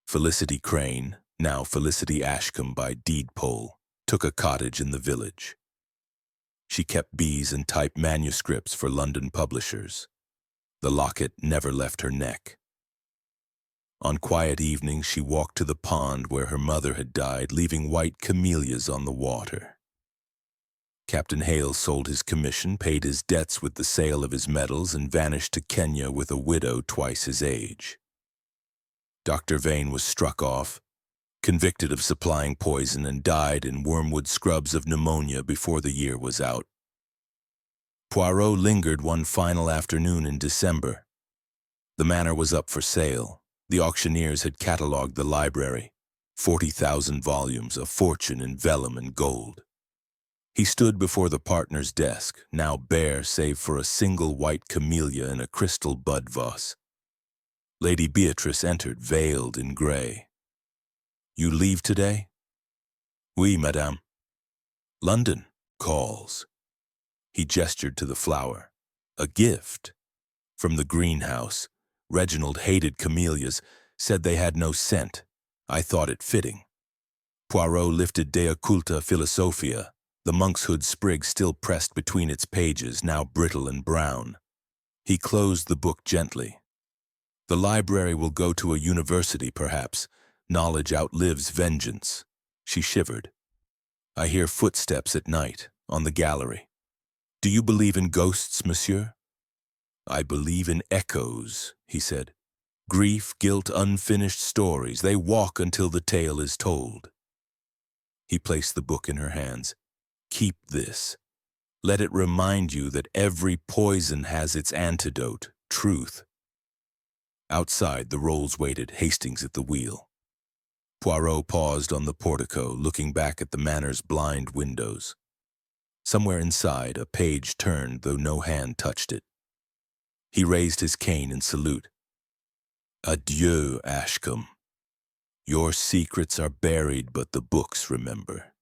Felicity Crane, now Felicity Ashcombe by deed poll, took a cottage in the village. She kept bees and typed manuscripts for London publishers. The locket never left her neck. On quiet evenings, she walked to the pond where her mother had died, leaving white camellias on the water. Captain Hale sold his commission, paid his debts with the sale of his medals, and vanished to Kenya with a widow twice his age. Dr. Vane was struck off, convicted of supplying poison, and died in Wormwood Scrubs of pneumonia before the year was out. Poirot lingered one final afternoon in December. The manor was up for sale. The auctioneers had catalogued the library, 40,000 volumes, a fortune in vellum and gold. He stood before the partner's desk, now bare save for a single white camellia in a crystal bud vase. Lady Beatrice entered, veiled in grey. "You leave today?" "Oui, madame." "London calls." He gestured to the flower. "A gift." From the greenhouse. Reginald hated camellias, said they had no scent. I thought it fitting. Poirot lifted De Occulta Philosophia, the monk's hood sprig still pressed between its pages, now brittle and brown. He closed the book gently. "The library will go to a university, perhaps. Knowledge outlives vengeance." She shivered. "I hear footsteps at night, on the gallery." "Do you believe in ghosts, monsieur?" "I believe in echoes," he said. "Grief, guilt, unfinished stories. They walk until the tale is told." He placed the book in her hands. "Keep this. Let it remind you that every poison has its antidote, truth." Outside, the Rolls waited, Hastings at the wheel. Poirot paused on the portico, looking back at the manor's blind windows. Somewhere inside, a page turned, though no hand touched it. He raised his cane in salute. "Adieu, Ashcombe. Your secrets are buried, but the books remember."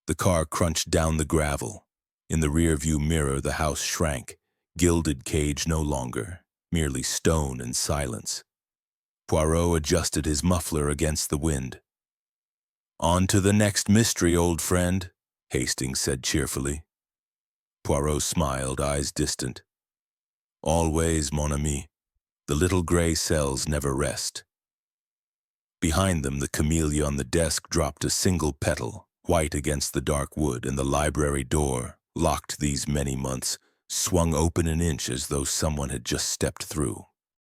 The car crunched down the gravel. In the rearview mirror, the house shrank, gilded cage no longer, merely stone and silence. Poirot adjusted his muffler against the wind. "On to the next mystery, old friend," Hastings said cheerfully. Poirot smiled, eyes distant. "Always, mon ami. The little gray cells never rest." Behind them, the camellia on the desk dropped a single petal, white against the dark wood, and the library door, locked these many months, swung open an inch as though someone had just stepped through.